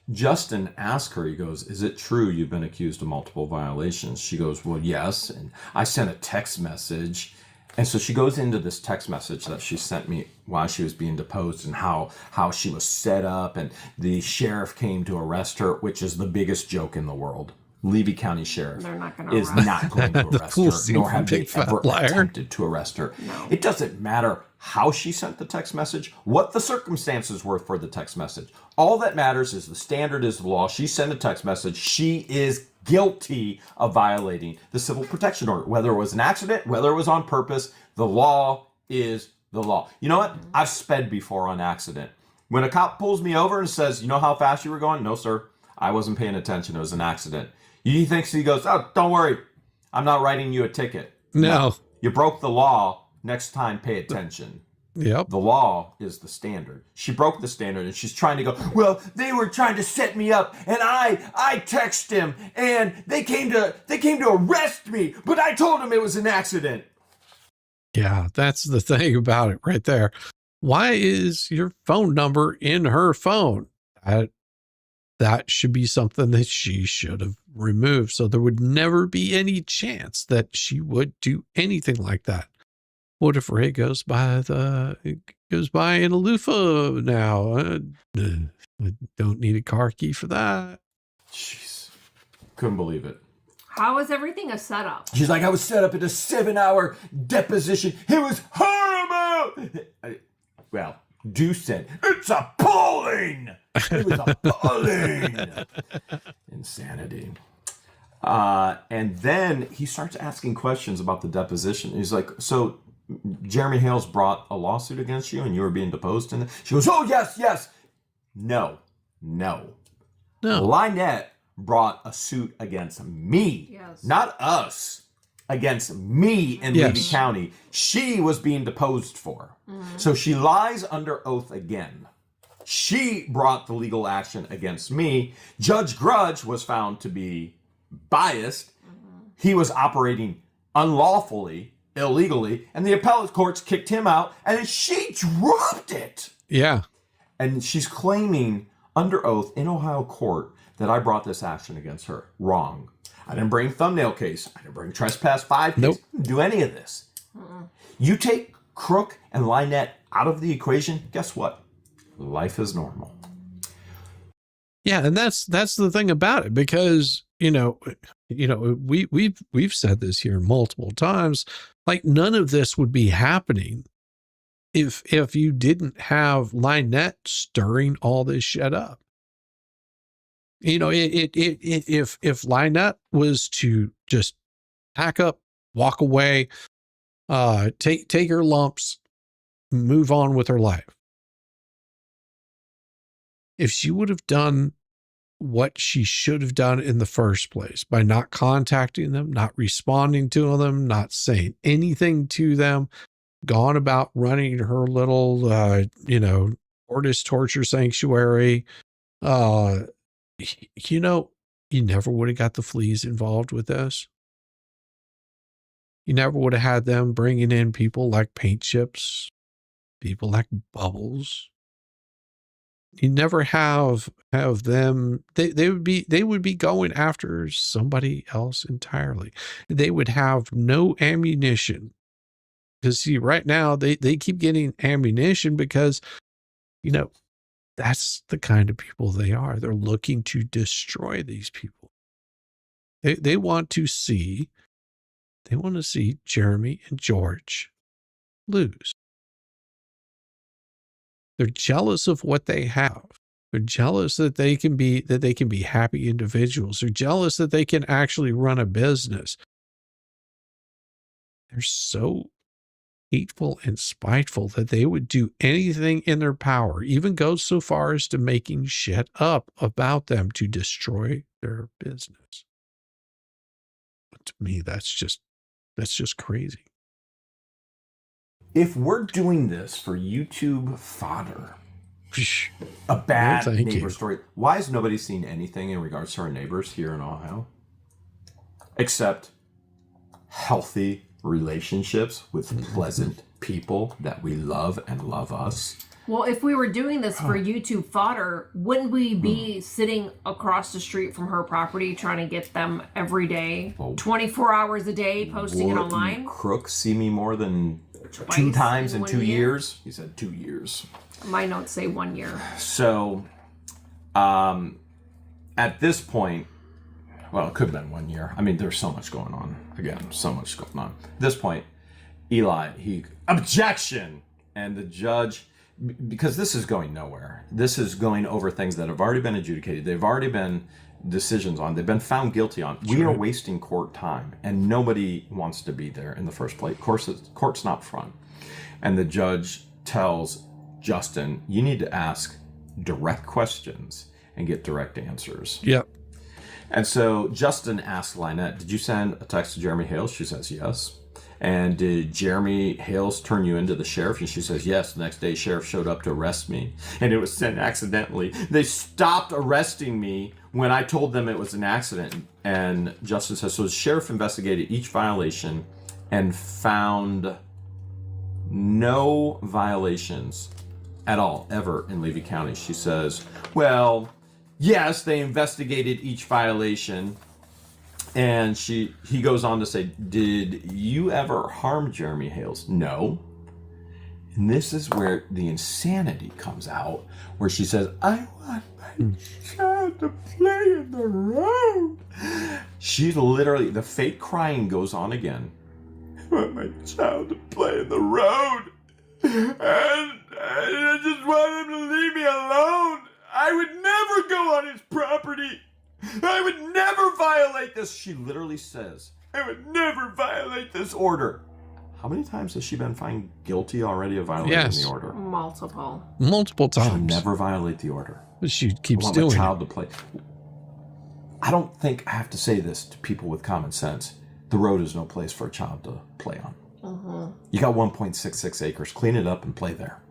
Justin asked her, he goes, is it true you've been accused of multiple violations? She goes, well, yes. And I sent a text message. And so she goes into this text message that she sent me while she was being deposed and how she was set up and the sheriff came to arrest her, which is the biggest joke in the world. Levy County Sheriff is not going to arrest her, nor have they ever attempted to arrest her. No. It doesn't matter how she sent the text message, what the circumstances were for the text message. All that matters is the standard is the law. She sent a text message. She is guilty of violating the civil protection order. Whether it was an accident, whether it was on purpose, the law is the law. You know what? I've sped before on accident. When a cop pulls me over and says, you know how fast you were going? No, sir. I wasn't paying attention. It was an accident. He thinks, he goes, oh, don't worry. I'm not writing you a ticket. No. You broke the law. Next time, pay attention. Yep. The law is the standard. She broke the standard and she's trying to go, well, they were trying to set me up and I texted him and they came to arrest me, but I told him it was an accident. Yeah, that's the thing about it right there. Why is your phone number in her phone? That should be something that she should have removed. So there would never be any chance that she would do anything like that. What if Ray goes by in a loofah now? I don't need a car key for that. Jeez. Couldn't believe it. How is everything a setup? She's like, I was set up in a 7-hour deposition. It was horrible. Well, Deuce said, it's appalling. It was appalling. Insanity. And then he starts asking questions about the deposition. He's like, so Jeremy Hales brought a lawsuit against you and you were being deposed in it? She goes, oh, yes. No. Lynette brought a suit against me. Yes. Not us. Against me in Levy County. She was being deposed for. So she lies under oath again. She brought the legal action against me. Judge Grudge was found to be biased. He was operating unlawfully, illegally, and the appellate courts kicked him out, and then she dropped it. Yeah. And she's claiming under oath in Ohio court that I brought this action against her. Wrong. I didn't bring thumbnail case. I didn't bring trespass 5 case. Nope. I didn't do any of this. You take Crook and Lynette out of the equation, guess what? Life is normal. Yeah, and that's the thing about it, because we've said this here multiple times. Like, none of this would be happening if you didn't have Lynette stirring all this shit up. If Lynette was to just pack up, walk away, take her lumps, move on with her life. If she would have done what she should have done in the first place by not contacting them, not responding to them, not saying anything to them, gone about running her little, artist torture sanctuary, you never would have got the fleas involved with this. You never would have had them bringing in people like Paint Chips, people like Bubbles. You never have them. They would be going after somebody else entirely. They would have no ammunition. Because see, right now they keep getting ammunition because, you know, that's the kind of people they are. They're looking to destroy these people. They want to see Jeremy and George lose. They're jealous of what they have. They're jealous that they can be happy individuals. They're jealous that they can actually run a business. They're so hateful and spiteful that they would do anything in their power, even go so far as to making shit up about them to destroy their business. But to me, that's just crazy. If we're doing this for YouTube fodder, a bad neighbor story, why has nobody seen anything in regards to our neighbors here in Ohio? Except healthy relationships with pleasant people that we love and love us. Well, if we were doing this for YouTube fodder, wouldn't we be sitting across the street from her property trying to get them every day, 24 hours a day, posting it online? Crook see me more than twice 2 times in 2 years? He said 2 years. My notes say 1 year. So, at this point, well, it could have been 1 year. I mean, there's so much going on. Again, so much going on. At this point, Eli, objection! And the judge, because this is going nowhere. This is going over things that have already been adjudicated. They've already been decisions on. They've been found guilty on. We are wasting court time, and nobody wants to be there in the first place. Court's not fun. And the judge tells Justin, you need to ask direct questions and get direct answers. Yep. And so Justin asks Lynette, did you send a text to Jeremy Hales? She says yes. And did Jeremy Hales turn you into the sheriff? And she says yes. The next day, sheriff showed up to arrest me, and it was sent accidentally. They stopped arresting me when I told them it was an accident. And Justin says, so the sheriff investigated each violation and found no violations at all, ever in Levy County. She says, well, yes, they investigated each violation. And he goes on to say, did you ever harm Jeremy Hales? No. And this is where the insanity comes out, where she says, I want my child to play in the road. She's literally, the fake crying goes on again. I want my child to play in the road. And I just want him to leave me alone. I would never go on his property. I would never violate this. She literally says, I would never violate this order. How many times has she been found guilty already of violating the order? Multiple times. She'll never violate the order. She keeps I want doing my child it. to play. I don't think I have to say this to people with common sense. The road is no place for a child to play on. You got 1.66 acres. Clean it up and play there.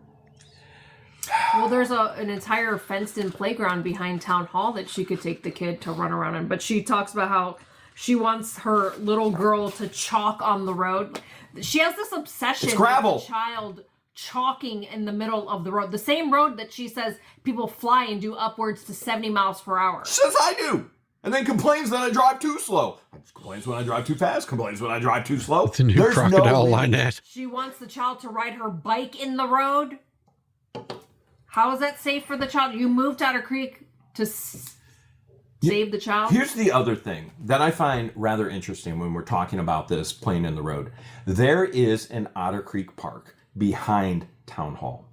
Well, there's an entire fenced-in playground behind Town Hall that she could take the kid to run around in. But she talks about how she wants her little girl to chalk on the road. She has this obsession with the child chalking in the middle of the road. The same road that she says people fly and do upwards to 70 miles per hour. Says I do. And then complains that I drive too slow. Complains when I drive too fast. Complains when I drive too slow. The new crocodile Lynette. She wants the child to ride her bike in the road. How is that safe for the child? You moved Otter Creek to save the child? Here's the other thing that I find rather interesting when we're talking about this playing in the road. There is an Otter Creek Park behind Town Hall.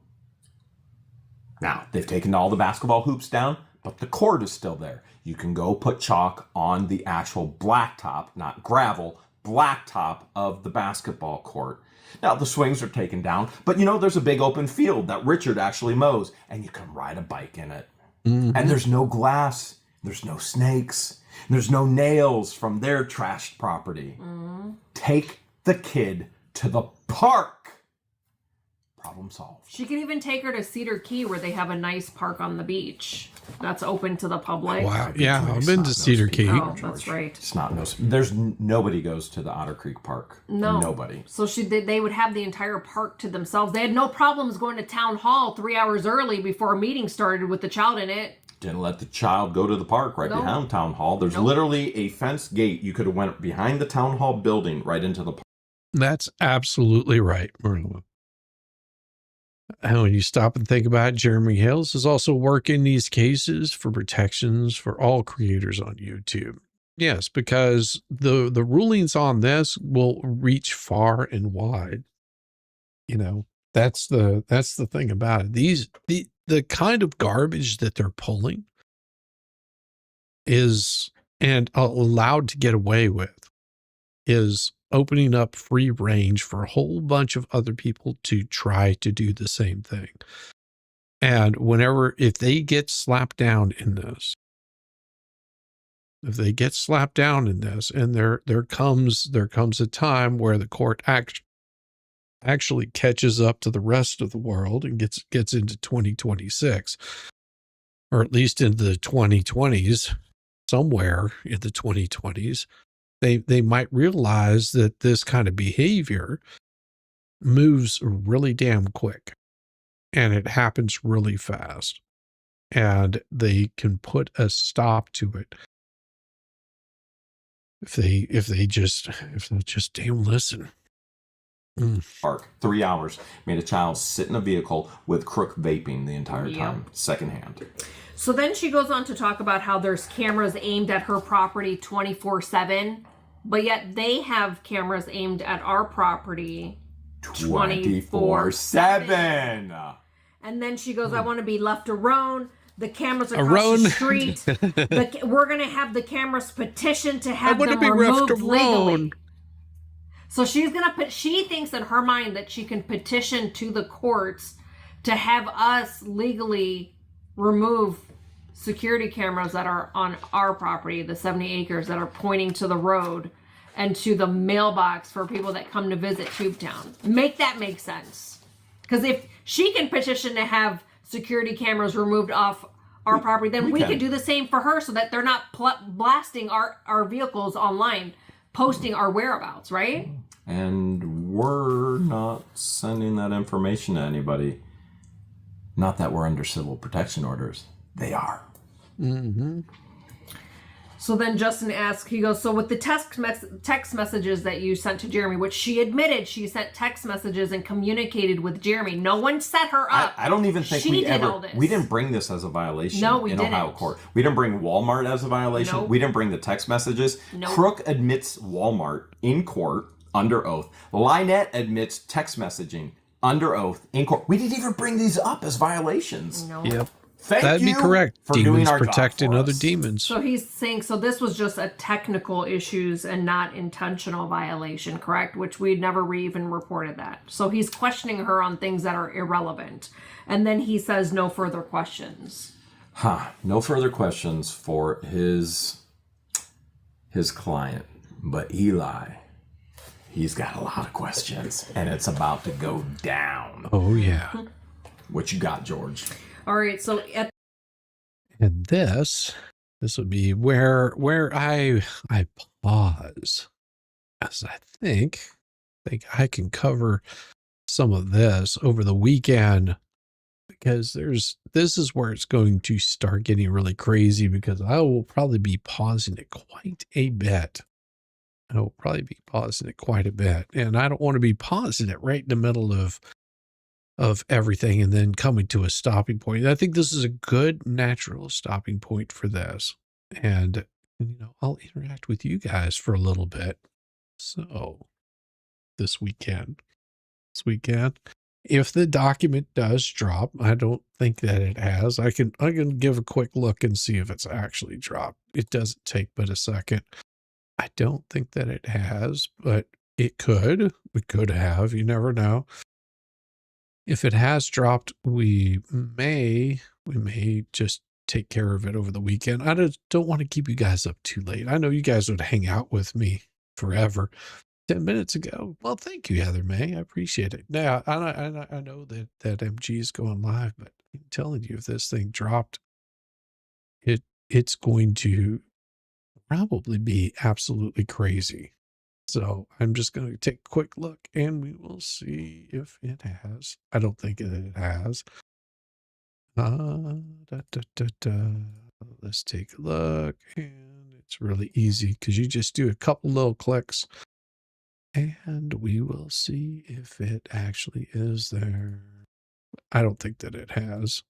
Now, they've taken all the basketball hoops down, but the court is still there. You can go put chalk on the actual blacktop, not gravel, blacktop of the basketball court. Now, the swings are taken down, but there's a big open field that Richard actually mows, and you can ride a bike in it. Mm-hmm. And there's no glass, there's no snakes, there's no nails from their trashed property. Mm-hmm. Take the kid to the park. Problem solved. She could even take her to Cedar Key where they have a nice park on the beach that's open to the public. Wow. Yeah, I've been to Cedar Key. Oh, that's right. It's not nobody goes to the Otter Creek Park. No. Nobody. So they would have the entire park to themselves. They had no problems going to town hall 3 hours early before a meeting started with the child in it. Didn't let the child go to the park right behind town hall. There's literally a fenced gate. You could have went behind the town hall building right into the park. That's absolutely right, Marla. And when you stop and think about it, Jeremy Hales is also working these cases for protections for all creators on YouTube. Yes, because the rulings on this will reach far and wide. You know, that's the thing about it. The kind of garbage that they're pulling is, and allowed to get away with, is opening up free range for a whole bunch of other people to try to do the same thing. And if they get slapped down in this, and there comes a time where the court actually catches up to the rest of the world and gets into 2026, or at least into the 2020s, somewhere in the 2020s, they might realize that this kind of behavior moves really damn quick and it happens really fast, and they can put a stop to it if they'll just damn listen. Park 3 hours, made a child sit in a vehicle with crook vaping the entire time, secondhand. So then she goes on to talk about how there's cameras aimed at her property 24/7, but yet they have cameras aimed at our property 24/7. And then she goes, I want to be left alone. The cameras across the street. We're going to have the cameras petition to have them removed legally. So she thinks in her mind that she can petition to the courts to have us legally remove security cameras that are on our property, the 70 acres that are pointing to the road and to the mailbox for people that come to visit Tubetown. Make that make sense. Because if she can petition to have security cameras removed off our property, then we could do the same for her so that they're not blasting our vehicles online, posting our whereabouts, right? And we're not sending that information to anybody. Not that we're under civil protection orders. They are. Mm-hmm. So then Justin asks, he goes, so with the text messages that you sent to Jeremy, which she admitted she sent text messages and communicated with Jeremy. No one set her up. I don't even think we didn't bring this as a violation in Ohio court. We didn't bring Walmart as a violation. Nope. We didn't bring the text messages. Nope. Crook admits Walmart in court under oath. Lynette admits text messaging under oath in court. We didn't even bring these up as violations. No. Yep. That'd be correct. For demons doing our protecting job for other us. demons. So he's saying, so this was just a technical issues and not intentional violation, correct? Which we'd never even reported that. So he's questioning her on things that are irrelevant. And then he says no further questions. No further questions for his client. But Eli, he's got a lot of questions. And it's about to go down. Oh, yeah. What you got, George? All right, so and this would be where I pause, as I think I can cover some of this over the weekend, because this is where it's going to start getting really crazy, because I will probably be pausing it quite a bit. And I don't want to be pausing it right in the middle of everything and then coming to a stopping point. I think this is a good natural stopping point for this. And, I'll interact with you guys for a little bit. So this weekend, if the document does drop, I don't think that it has. I can give a quick look and see if it's actually dropped. It doesn't take but a second. I don't think that it has, but it could. We could have. You never know. If it has dropped, we may just take care of it over the weekend. I don't want to keep you guys up too late. I know you guys would hang out with me forever, 10 minutes ago. Well, thank you, Heather May. I appreciate it. Now, I know that MG is going live, but I'm telling you, if this thing dropped, it's going to probably be absolutely crazy. So I'm just going to take a quick look and we will see if it has. I don't think it has. Let's take a look. And it's really easy because you just do a couple little clicks and we will see if it actually is there. I don't think that it has.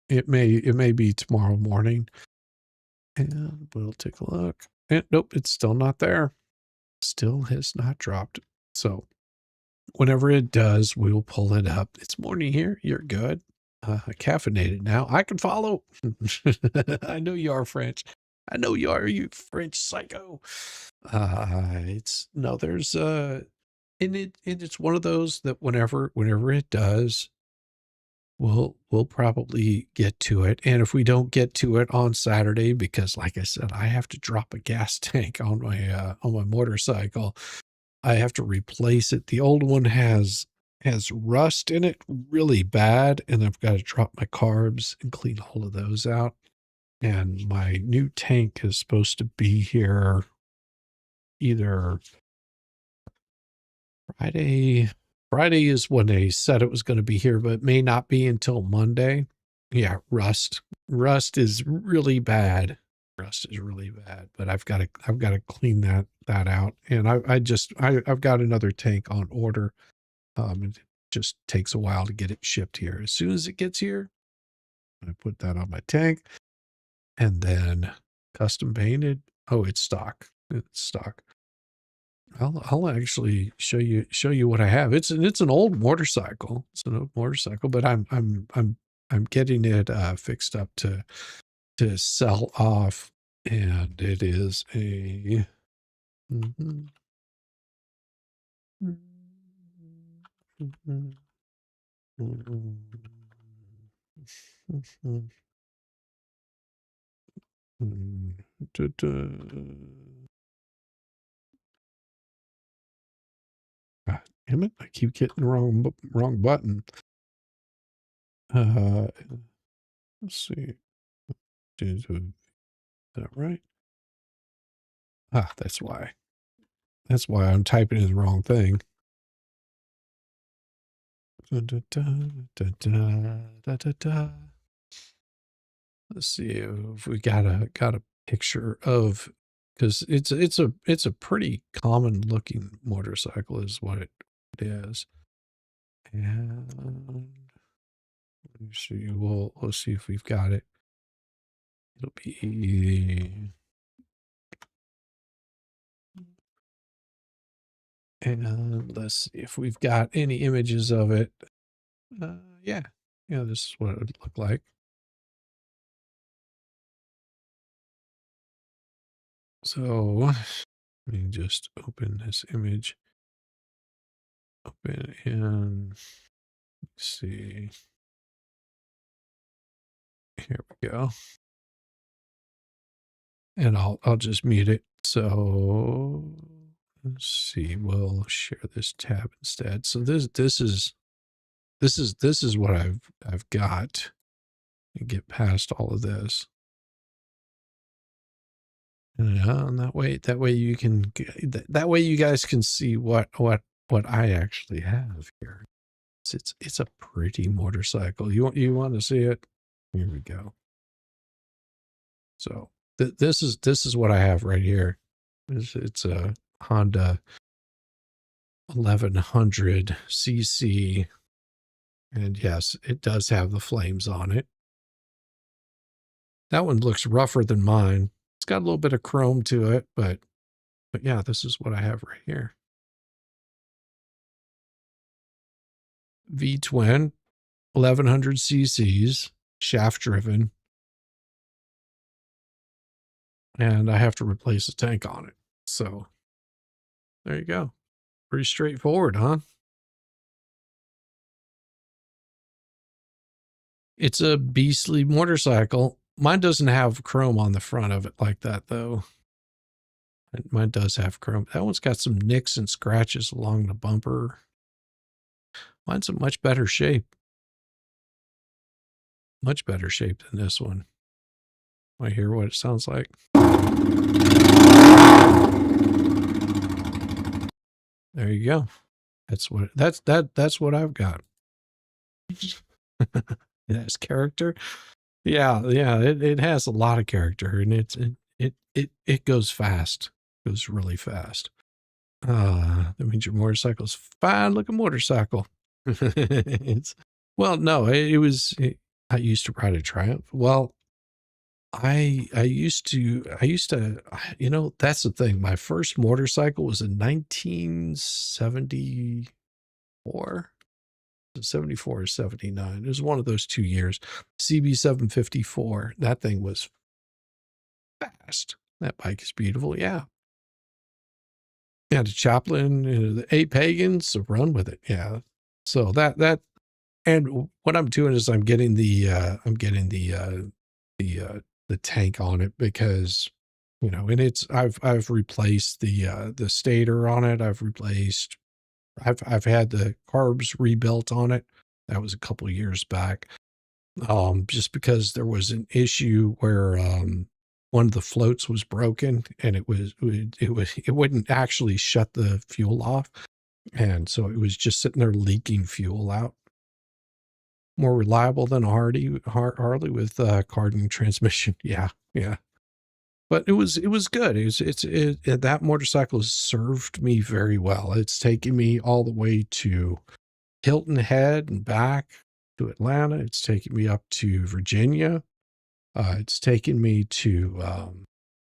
It may be tomorrow morning. And we'll take a look. And nope, it's still not there. Still has not dropped. So whenever it does, we'll pull it up. It's morning here. You're good. Caffeinated now. I can follow. I know you are French. I know you are, you French psycho. It's no, there's and it's one of those that whenever it does, we'll probably get to it. And if we don't get to it on Saturday, because like I said, I have to drop a gas tank on my motorcycle. I have to replace it. The old one has rust in it really bad, and I've got to drop my carbs and clean all of those out. And my new tank is supposed to be here either Friday. Friday is when they said it was going to be here, but it may not be until Monday. Yeah, rust is really bad. Rust is really bad, but I've got to clean that out. And I've got another tank on order. It just takes a while to get it shipped here. As soon as it gets here, I put that on my tank, and then custom painted. Oh, it's stock. It's stock. I'll actually show you what I have. It's an old motorcycle. It's an old motorcycle, but I'm getting it fixed up to sell off, and it is a God damn it, I keep getting the wrong button. Let's see. Is that right? That's why. That's why I'm typing in the wrong thing. Let's see if we got a picture of, because it's a pretty common looking motorcycle is what it is. And let me see. We'll see if we've got it. It'll be, and let's see if we've got any images of it. Yeah, this is what it would look like. So let me just open this image. Open and let's see. Here we go. And I'll just mute it. So let's see. We'll share this tab instead. So this is what I've got. And get past all of this. And that way you can that way you guys can see what I actually have here. It's a pretty motorcycle. You want to see it? Here we go. So this is what I have right here. It's a Honda 1100 cc, and yes, it does have the flames on it. That one looks rougher than mine. It's got a little bit of chrome to it, but yeah, this is what I have right here. V-twin, 1100 cc's, shaft driven. And I have to replace the tank on it. So there you go. Pretty straightforward, huh? It's a beastly motorcycle. Mine doesn't have chrome on the front of it like that, though. Mine does have chrome. That one's got some nicks and scratches along the bumper. Mine's in much better shape. Much better shape than this one. I hear what it sounds like. There you go. That's what I've got. It has character. Yeah, it has a lot of character, and it goes fast. It goes really fast. That means your motorcycle's fine looking motorcycle. Well, no, I used to ride a Triumph. Well, I used to, that's the thing. My first motorcycle was in 1974. 74 or 79. It was one of those 2 years. CB 754. That thing was fast. That bike is beautiful. Yeah. Yeah, the Chaplin, the 8 Pagans, so run with it. Yeah. So that, and what I'm doing is I'm getting the tank on it because, and I've replaced the stator on it. I've had the carbs rebuilt on it. That was a couple of years back. Just because there was an issue where one of the floats was broken and it wouldn't actually shut the fuel off, and so it was just sitting there leaking fuel out. More reliable than a Harley with carding transmission. Yeah. But it was good. That motorcycle has served me very well. It's taken me all the way to Hilton Head and back to Atlanta. It's taken me up to Virginia. It's taken me to,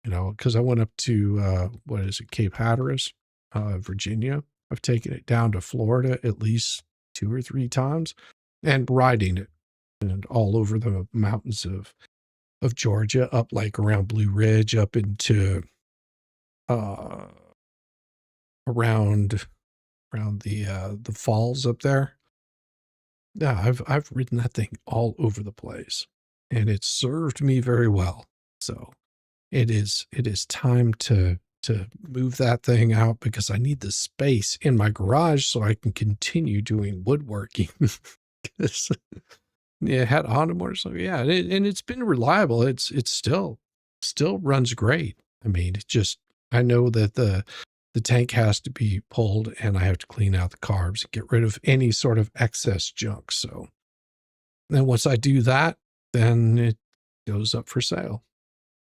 because I went up to, Cape Hatteras, Virginia. I've taken it down to Florida at least 2 or 3 times and riding it and all over the mountains of Georgia, up like around Blue Ridge, up into around the falls up there. Yeah, I've ridden that thing all over the place, and it's served me very well. So it is time to move that thing out because I need the space in my garage so I can continue doing woodworking. Yeah, had a Honda motorcycle. Yeah, and it's been reliable. It's still runs great. I mean, I know that the tank has to be pulled and I have to clean out the carbs and get rid of any sort of excess junk. So then once I do that, then it goes up for sale.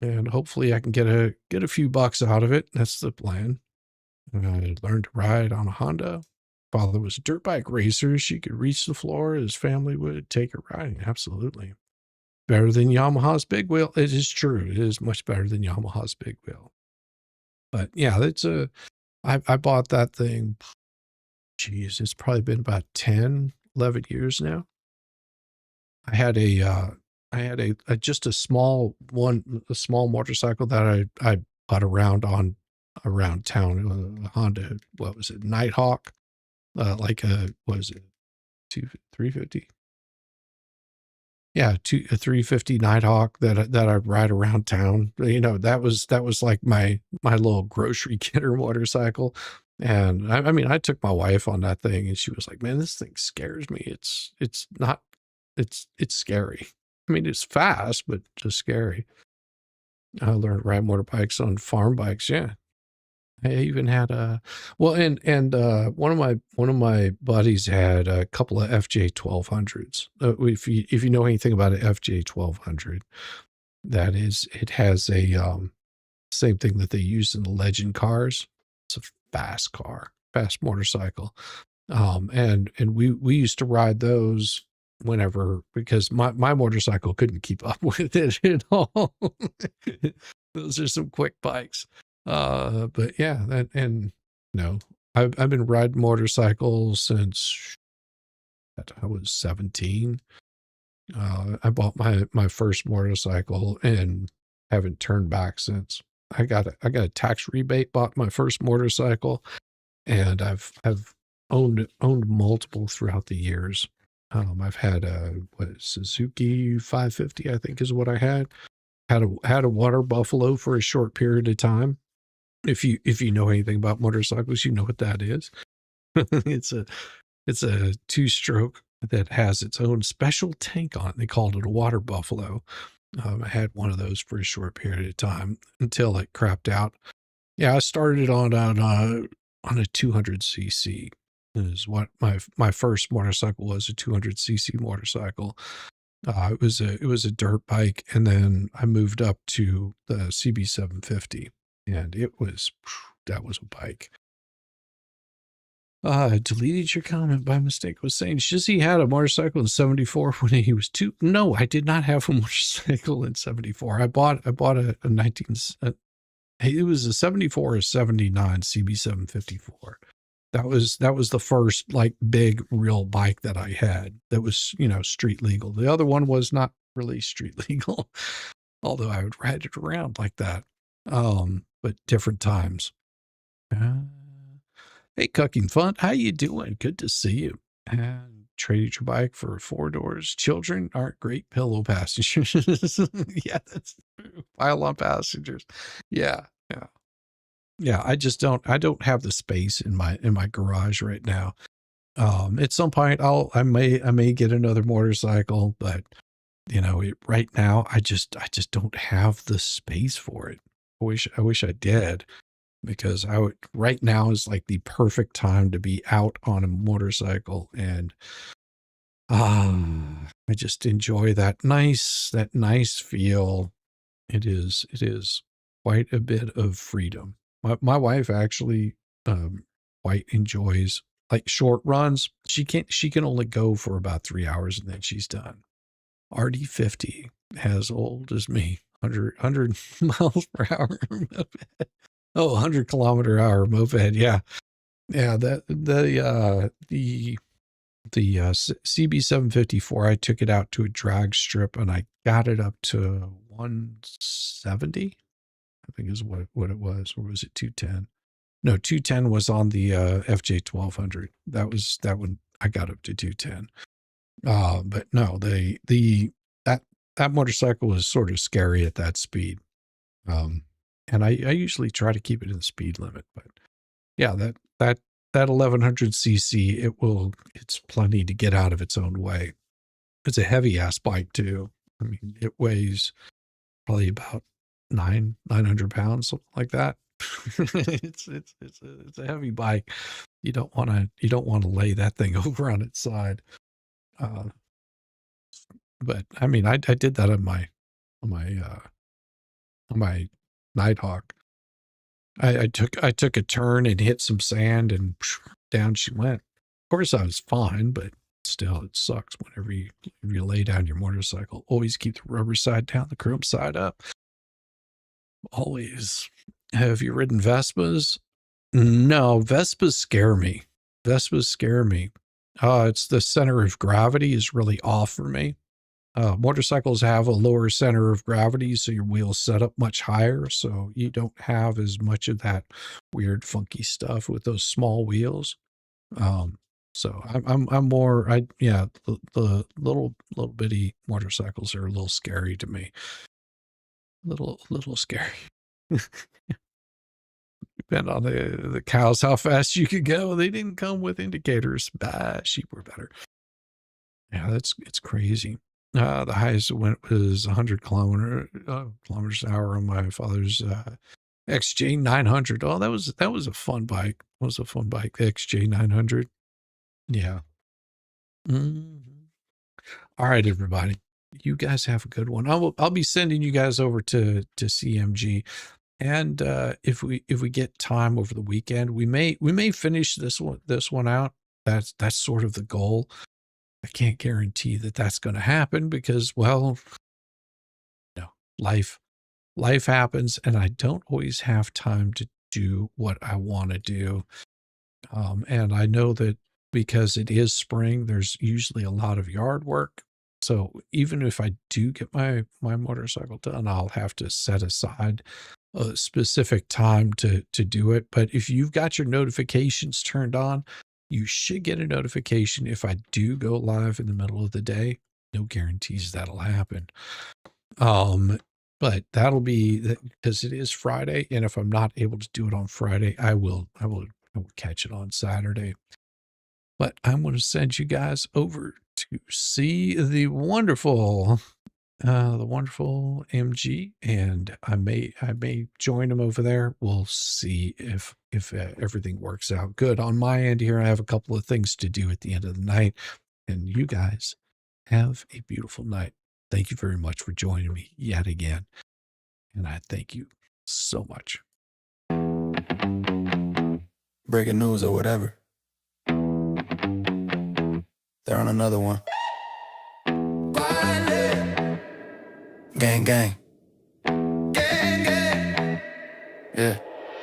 And hopefully I can get a few bucks out of it. That's the plan. And I learned to ride on a Honda. Father was a dirt bike racer. She could reach the floor. His family would take her riding. Absolutely. Better than Yamaha's big wheel. It is true. It is much better than Yamaha's big wheel. But yeah, I bought that thing. Geez, it's probably been about 10, 11 years now. I had just a small motorcycle that I bought around town. A Honda, what was it? Nighthawk. Like a, what is it? 350? Yeah, a 350 Nighthawk that I ride around town. That was like my little grocery getter motorcycle. And I took my wife on that thing and she was like, man, this thing scares me. It's scary. I mean, it's fast, but just scary. I learned to ride motorbikes on farm bikes. Yeah. I even had one of my buddies had a couple of FJ 1200s. If you know anything about an FJ 1200, it has a same thing that they use in the Legend cars. It's a fast motorcycle. And we used to ride those whenever, because my motorcycle couldn't keep up with it at all. Those are some quick bikes. But yeah, I've been riding motorcycles since I was 17. I bought my first motorcycle and haven't turned back since. I got a tax rebate, bought my first motorcycle, and I've owned multiple throughout the years. I've had a Suzuki 550, I think is what I had. Had a water buffalo for a short period of time. If you know anything about motorcycles, you know what that is. It's a two-stroke that has its own special tank on it. They called it a water buffalo. I had one of those for a short period of time until it crapped out. Yeah, I started on a 200cc. Is what my first motorcycle was, a 200cc motorcycle. It was a dirt bike, and then I moved up to the CB 750, and that was a bike. Deleted your comment by mistake. Was saying Shizzy had a motorcycle in 74 when he was 2. No, I did not have a motorcycle in 74. I bought a 19. It was a 74 or 79 CB 754. That was the first like big real bike that I had that was, street legal. The other one was not really street legal, although I would ride it around like that. But different times. Hey, Cucking Fun, how you doing? Good to see you. And traded your bike for 4 doors. Children aren't great pillow passengers. Yeah, that's true. Pile on passengers. Yeah. I don't have the space in my garage right now. At some point I may get another motorcycle, but right now I just don't have the space for it. I wish I did, because right now is like the perfect time to be out on a motorcycle, and I just enjoy that nice feel. It is quite a bit of freedom. My wife actually quite enjoys like short runs. She can only go for about 3 hours and then she's done. RD50, as old as me, 100 miles per hour moped. Oh, 100 kilometer hour moped. Yeah. The CB 754, I took it out to a drag strip and I got it up to 170. I think is what it was. Or was it 210? No, 210 was on the FJ 1200. That one I got up to 210. But no, that motorcycle was sort of scary at that speed. And I usually try to keep it in the speed limit, but yeah, that 1100cc, it's plenty to get out of its own way. It's a heavy ass bike too. I mean, it weighs probably about 900 pounds, something like that. It's a heavy bike. You don't want to lay that thing over on its side. But I mean, I did that on my Nighthawk. I took a turn and hit some sand and down she went. Of course I was fine, but still it sucks whenever you lay down your motorcycle. Always keep the rubber side down, the chrome side up. Always. Have you ridden Vespas? No, Vespas scare me. It's the center of gravity is really off for me. Motorcycles have a lower center of gravity, so your wheels set up much higher, so you don't have as much of that weird, funky stuff with those small wheels. So I'm more, the little bitty motorcycles are a little scary to me. Little scary. Depend on the cows, how fast you could go. They didn't come with indicators. Sheep were better. Yeah, it's crazy. The highest it went was 100 kilometers an hour on my father's XJ 900. Oh, that was a fun bike. It was a fun bike, the XJ 900. Yeah. All right, everybody. You guys have a good one. I'll be sending you guys over to CMG. And if we get time over the weekend, we may finish this one out. That's sort of the goal. I can't guarantee that that's going to happen because, well, life happens, and I don't always have time to do what I want to do. And I know that because it is spring, there's usually a lot of yard work. So even if I do get my motorcycle done, I'll have to set aside a specific time to do it. But if you've got your notifications turned on, you should get a notification if I do go live in the middle of the day. No guarantees that'll happen. But that'll be because it is Friday. And if I'm not able to do it on Friday, I will catch it on Saturday. But I'm going to send you guys over to see the wonderful MG, and I may join him over there. We'll see if everything works out good on my end here. I have a couple of things to do at the end of the night, and you guys have a beautiful night. Thank you very much for joining me yet again, and I thank you so much. Breaking news or whatever. They're on another one. Gang, gang. Gang, gang. Yeah.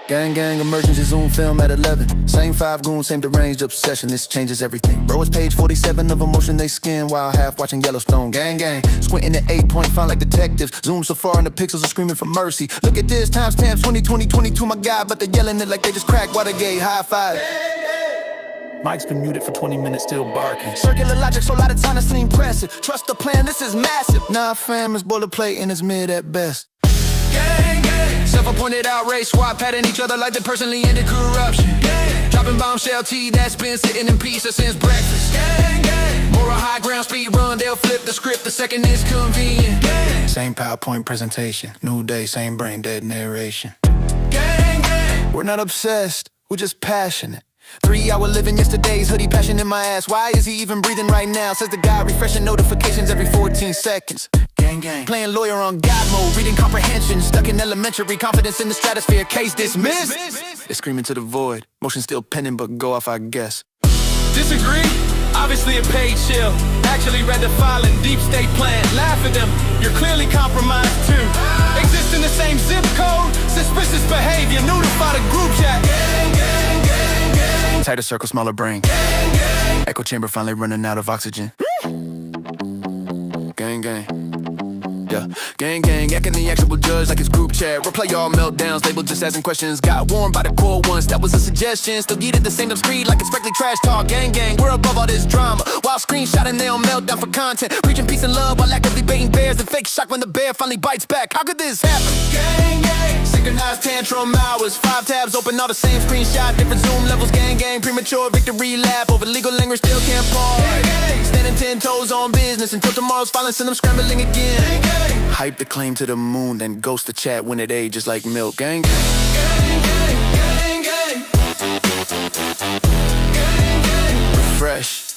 Gang, gang, emergency Zoom film at 11. Same 5 goons, same deranged obsession. This changes everything. Bro, it's page 47 of emotion they skin while half watching Yellowstone. Gang, gang. Squinting at 8-point font like detectives. Zoom so far and the pixels are screaming for mercy. Look at this, timestamp 2022, my God. But they're yelling it like they just cracked Watergate. High five. Mike's been muted for 20 minutes, still barking. Circular logic, so a lot of time to seem impressive. Trust the plan, this is massive. Nah, fam, it's boilerplate and it's mid at best. Gang, gang. Self-appointed outrage, swap patting each other like they personally ended corruption. Gang. Dropping bombshell tea that's been sitting in pieces since breakfast. Gang, gang. Moral high ground, speed run, they'll flip the script, the second is convenient. Gang. Same PowerPoint presentation, new day, same brain dead narration. Gang, gang. We're not obsessed, we're just passionate. 3-hour living yesterday's hoodie, passion in my ass. Why is he even breathing right now? Says the guy refreshing notifications every 14 seconds. Gang, gang. Playing lawyer on God mode, reading comprehension. Stuck in elementary, confidence in the stratosphere. Case dismissed. They're screaming to the void. Motion still pending, but go off, I guess. Disagree? Obviously a paid shill. Actually read the filing, deep state plan. Laugh at them, you're clearly compromised too. Exist in the same zip code, suspicious behavior. Notify the group chat. Gang, gang, gang, gang. Tighter circle, smaller brain. Gang, gang. Echo chamber finally running out of oxygen. Gang, gang. Yeah. Gang, gang, acting the actual judge like it's group chat. Replay all meltdowns, labeled just asking questions. Got warned by the core ones, that was a suggestion. Still get it the same screed like it's strictly trash talk. Gang, gang, we're above all this drama. While screenshotting, they on meltdown for content. Preaching peace and love while actively baiting bears. And fake shock when the bear finally bites back. How could this happen? Gang, gang. Synchronized tantrum hours. 5 tabs open, all the same screenshot. Different zoom levels, gang, gang. Premature victory lap over legal language, still can't pause. Gang, gang. Standing 10 toes on business until tomorrow's filing, send them scrambling again. Gang, gang. Hype the claim to the moon, then ghost the chat when it ages like milk. Gang, gang. Gang, gang, gang, gang. Gang, gang. Refresh.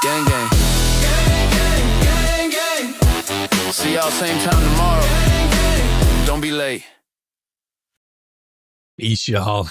Gang, gang. Gang, gang, gang. See y'all same time tomorrow. Don't be late. Peace, y'all.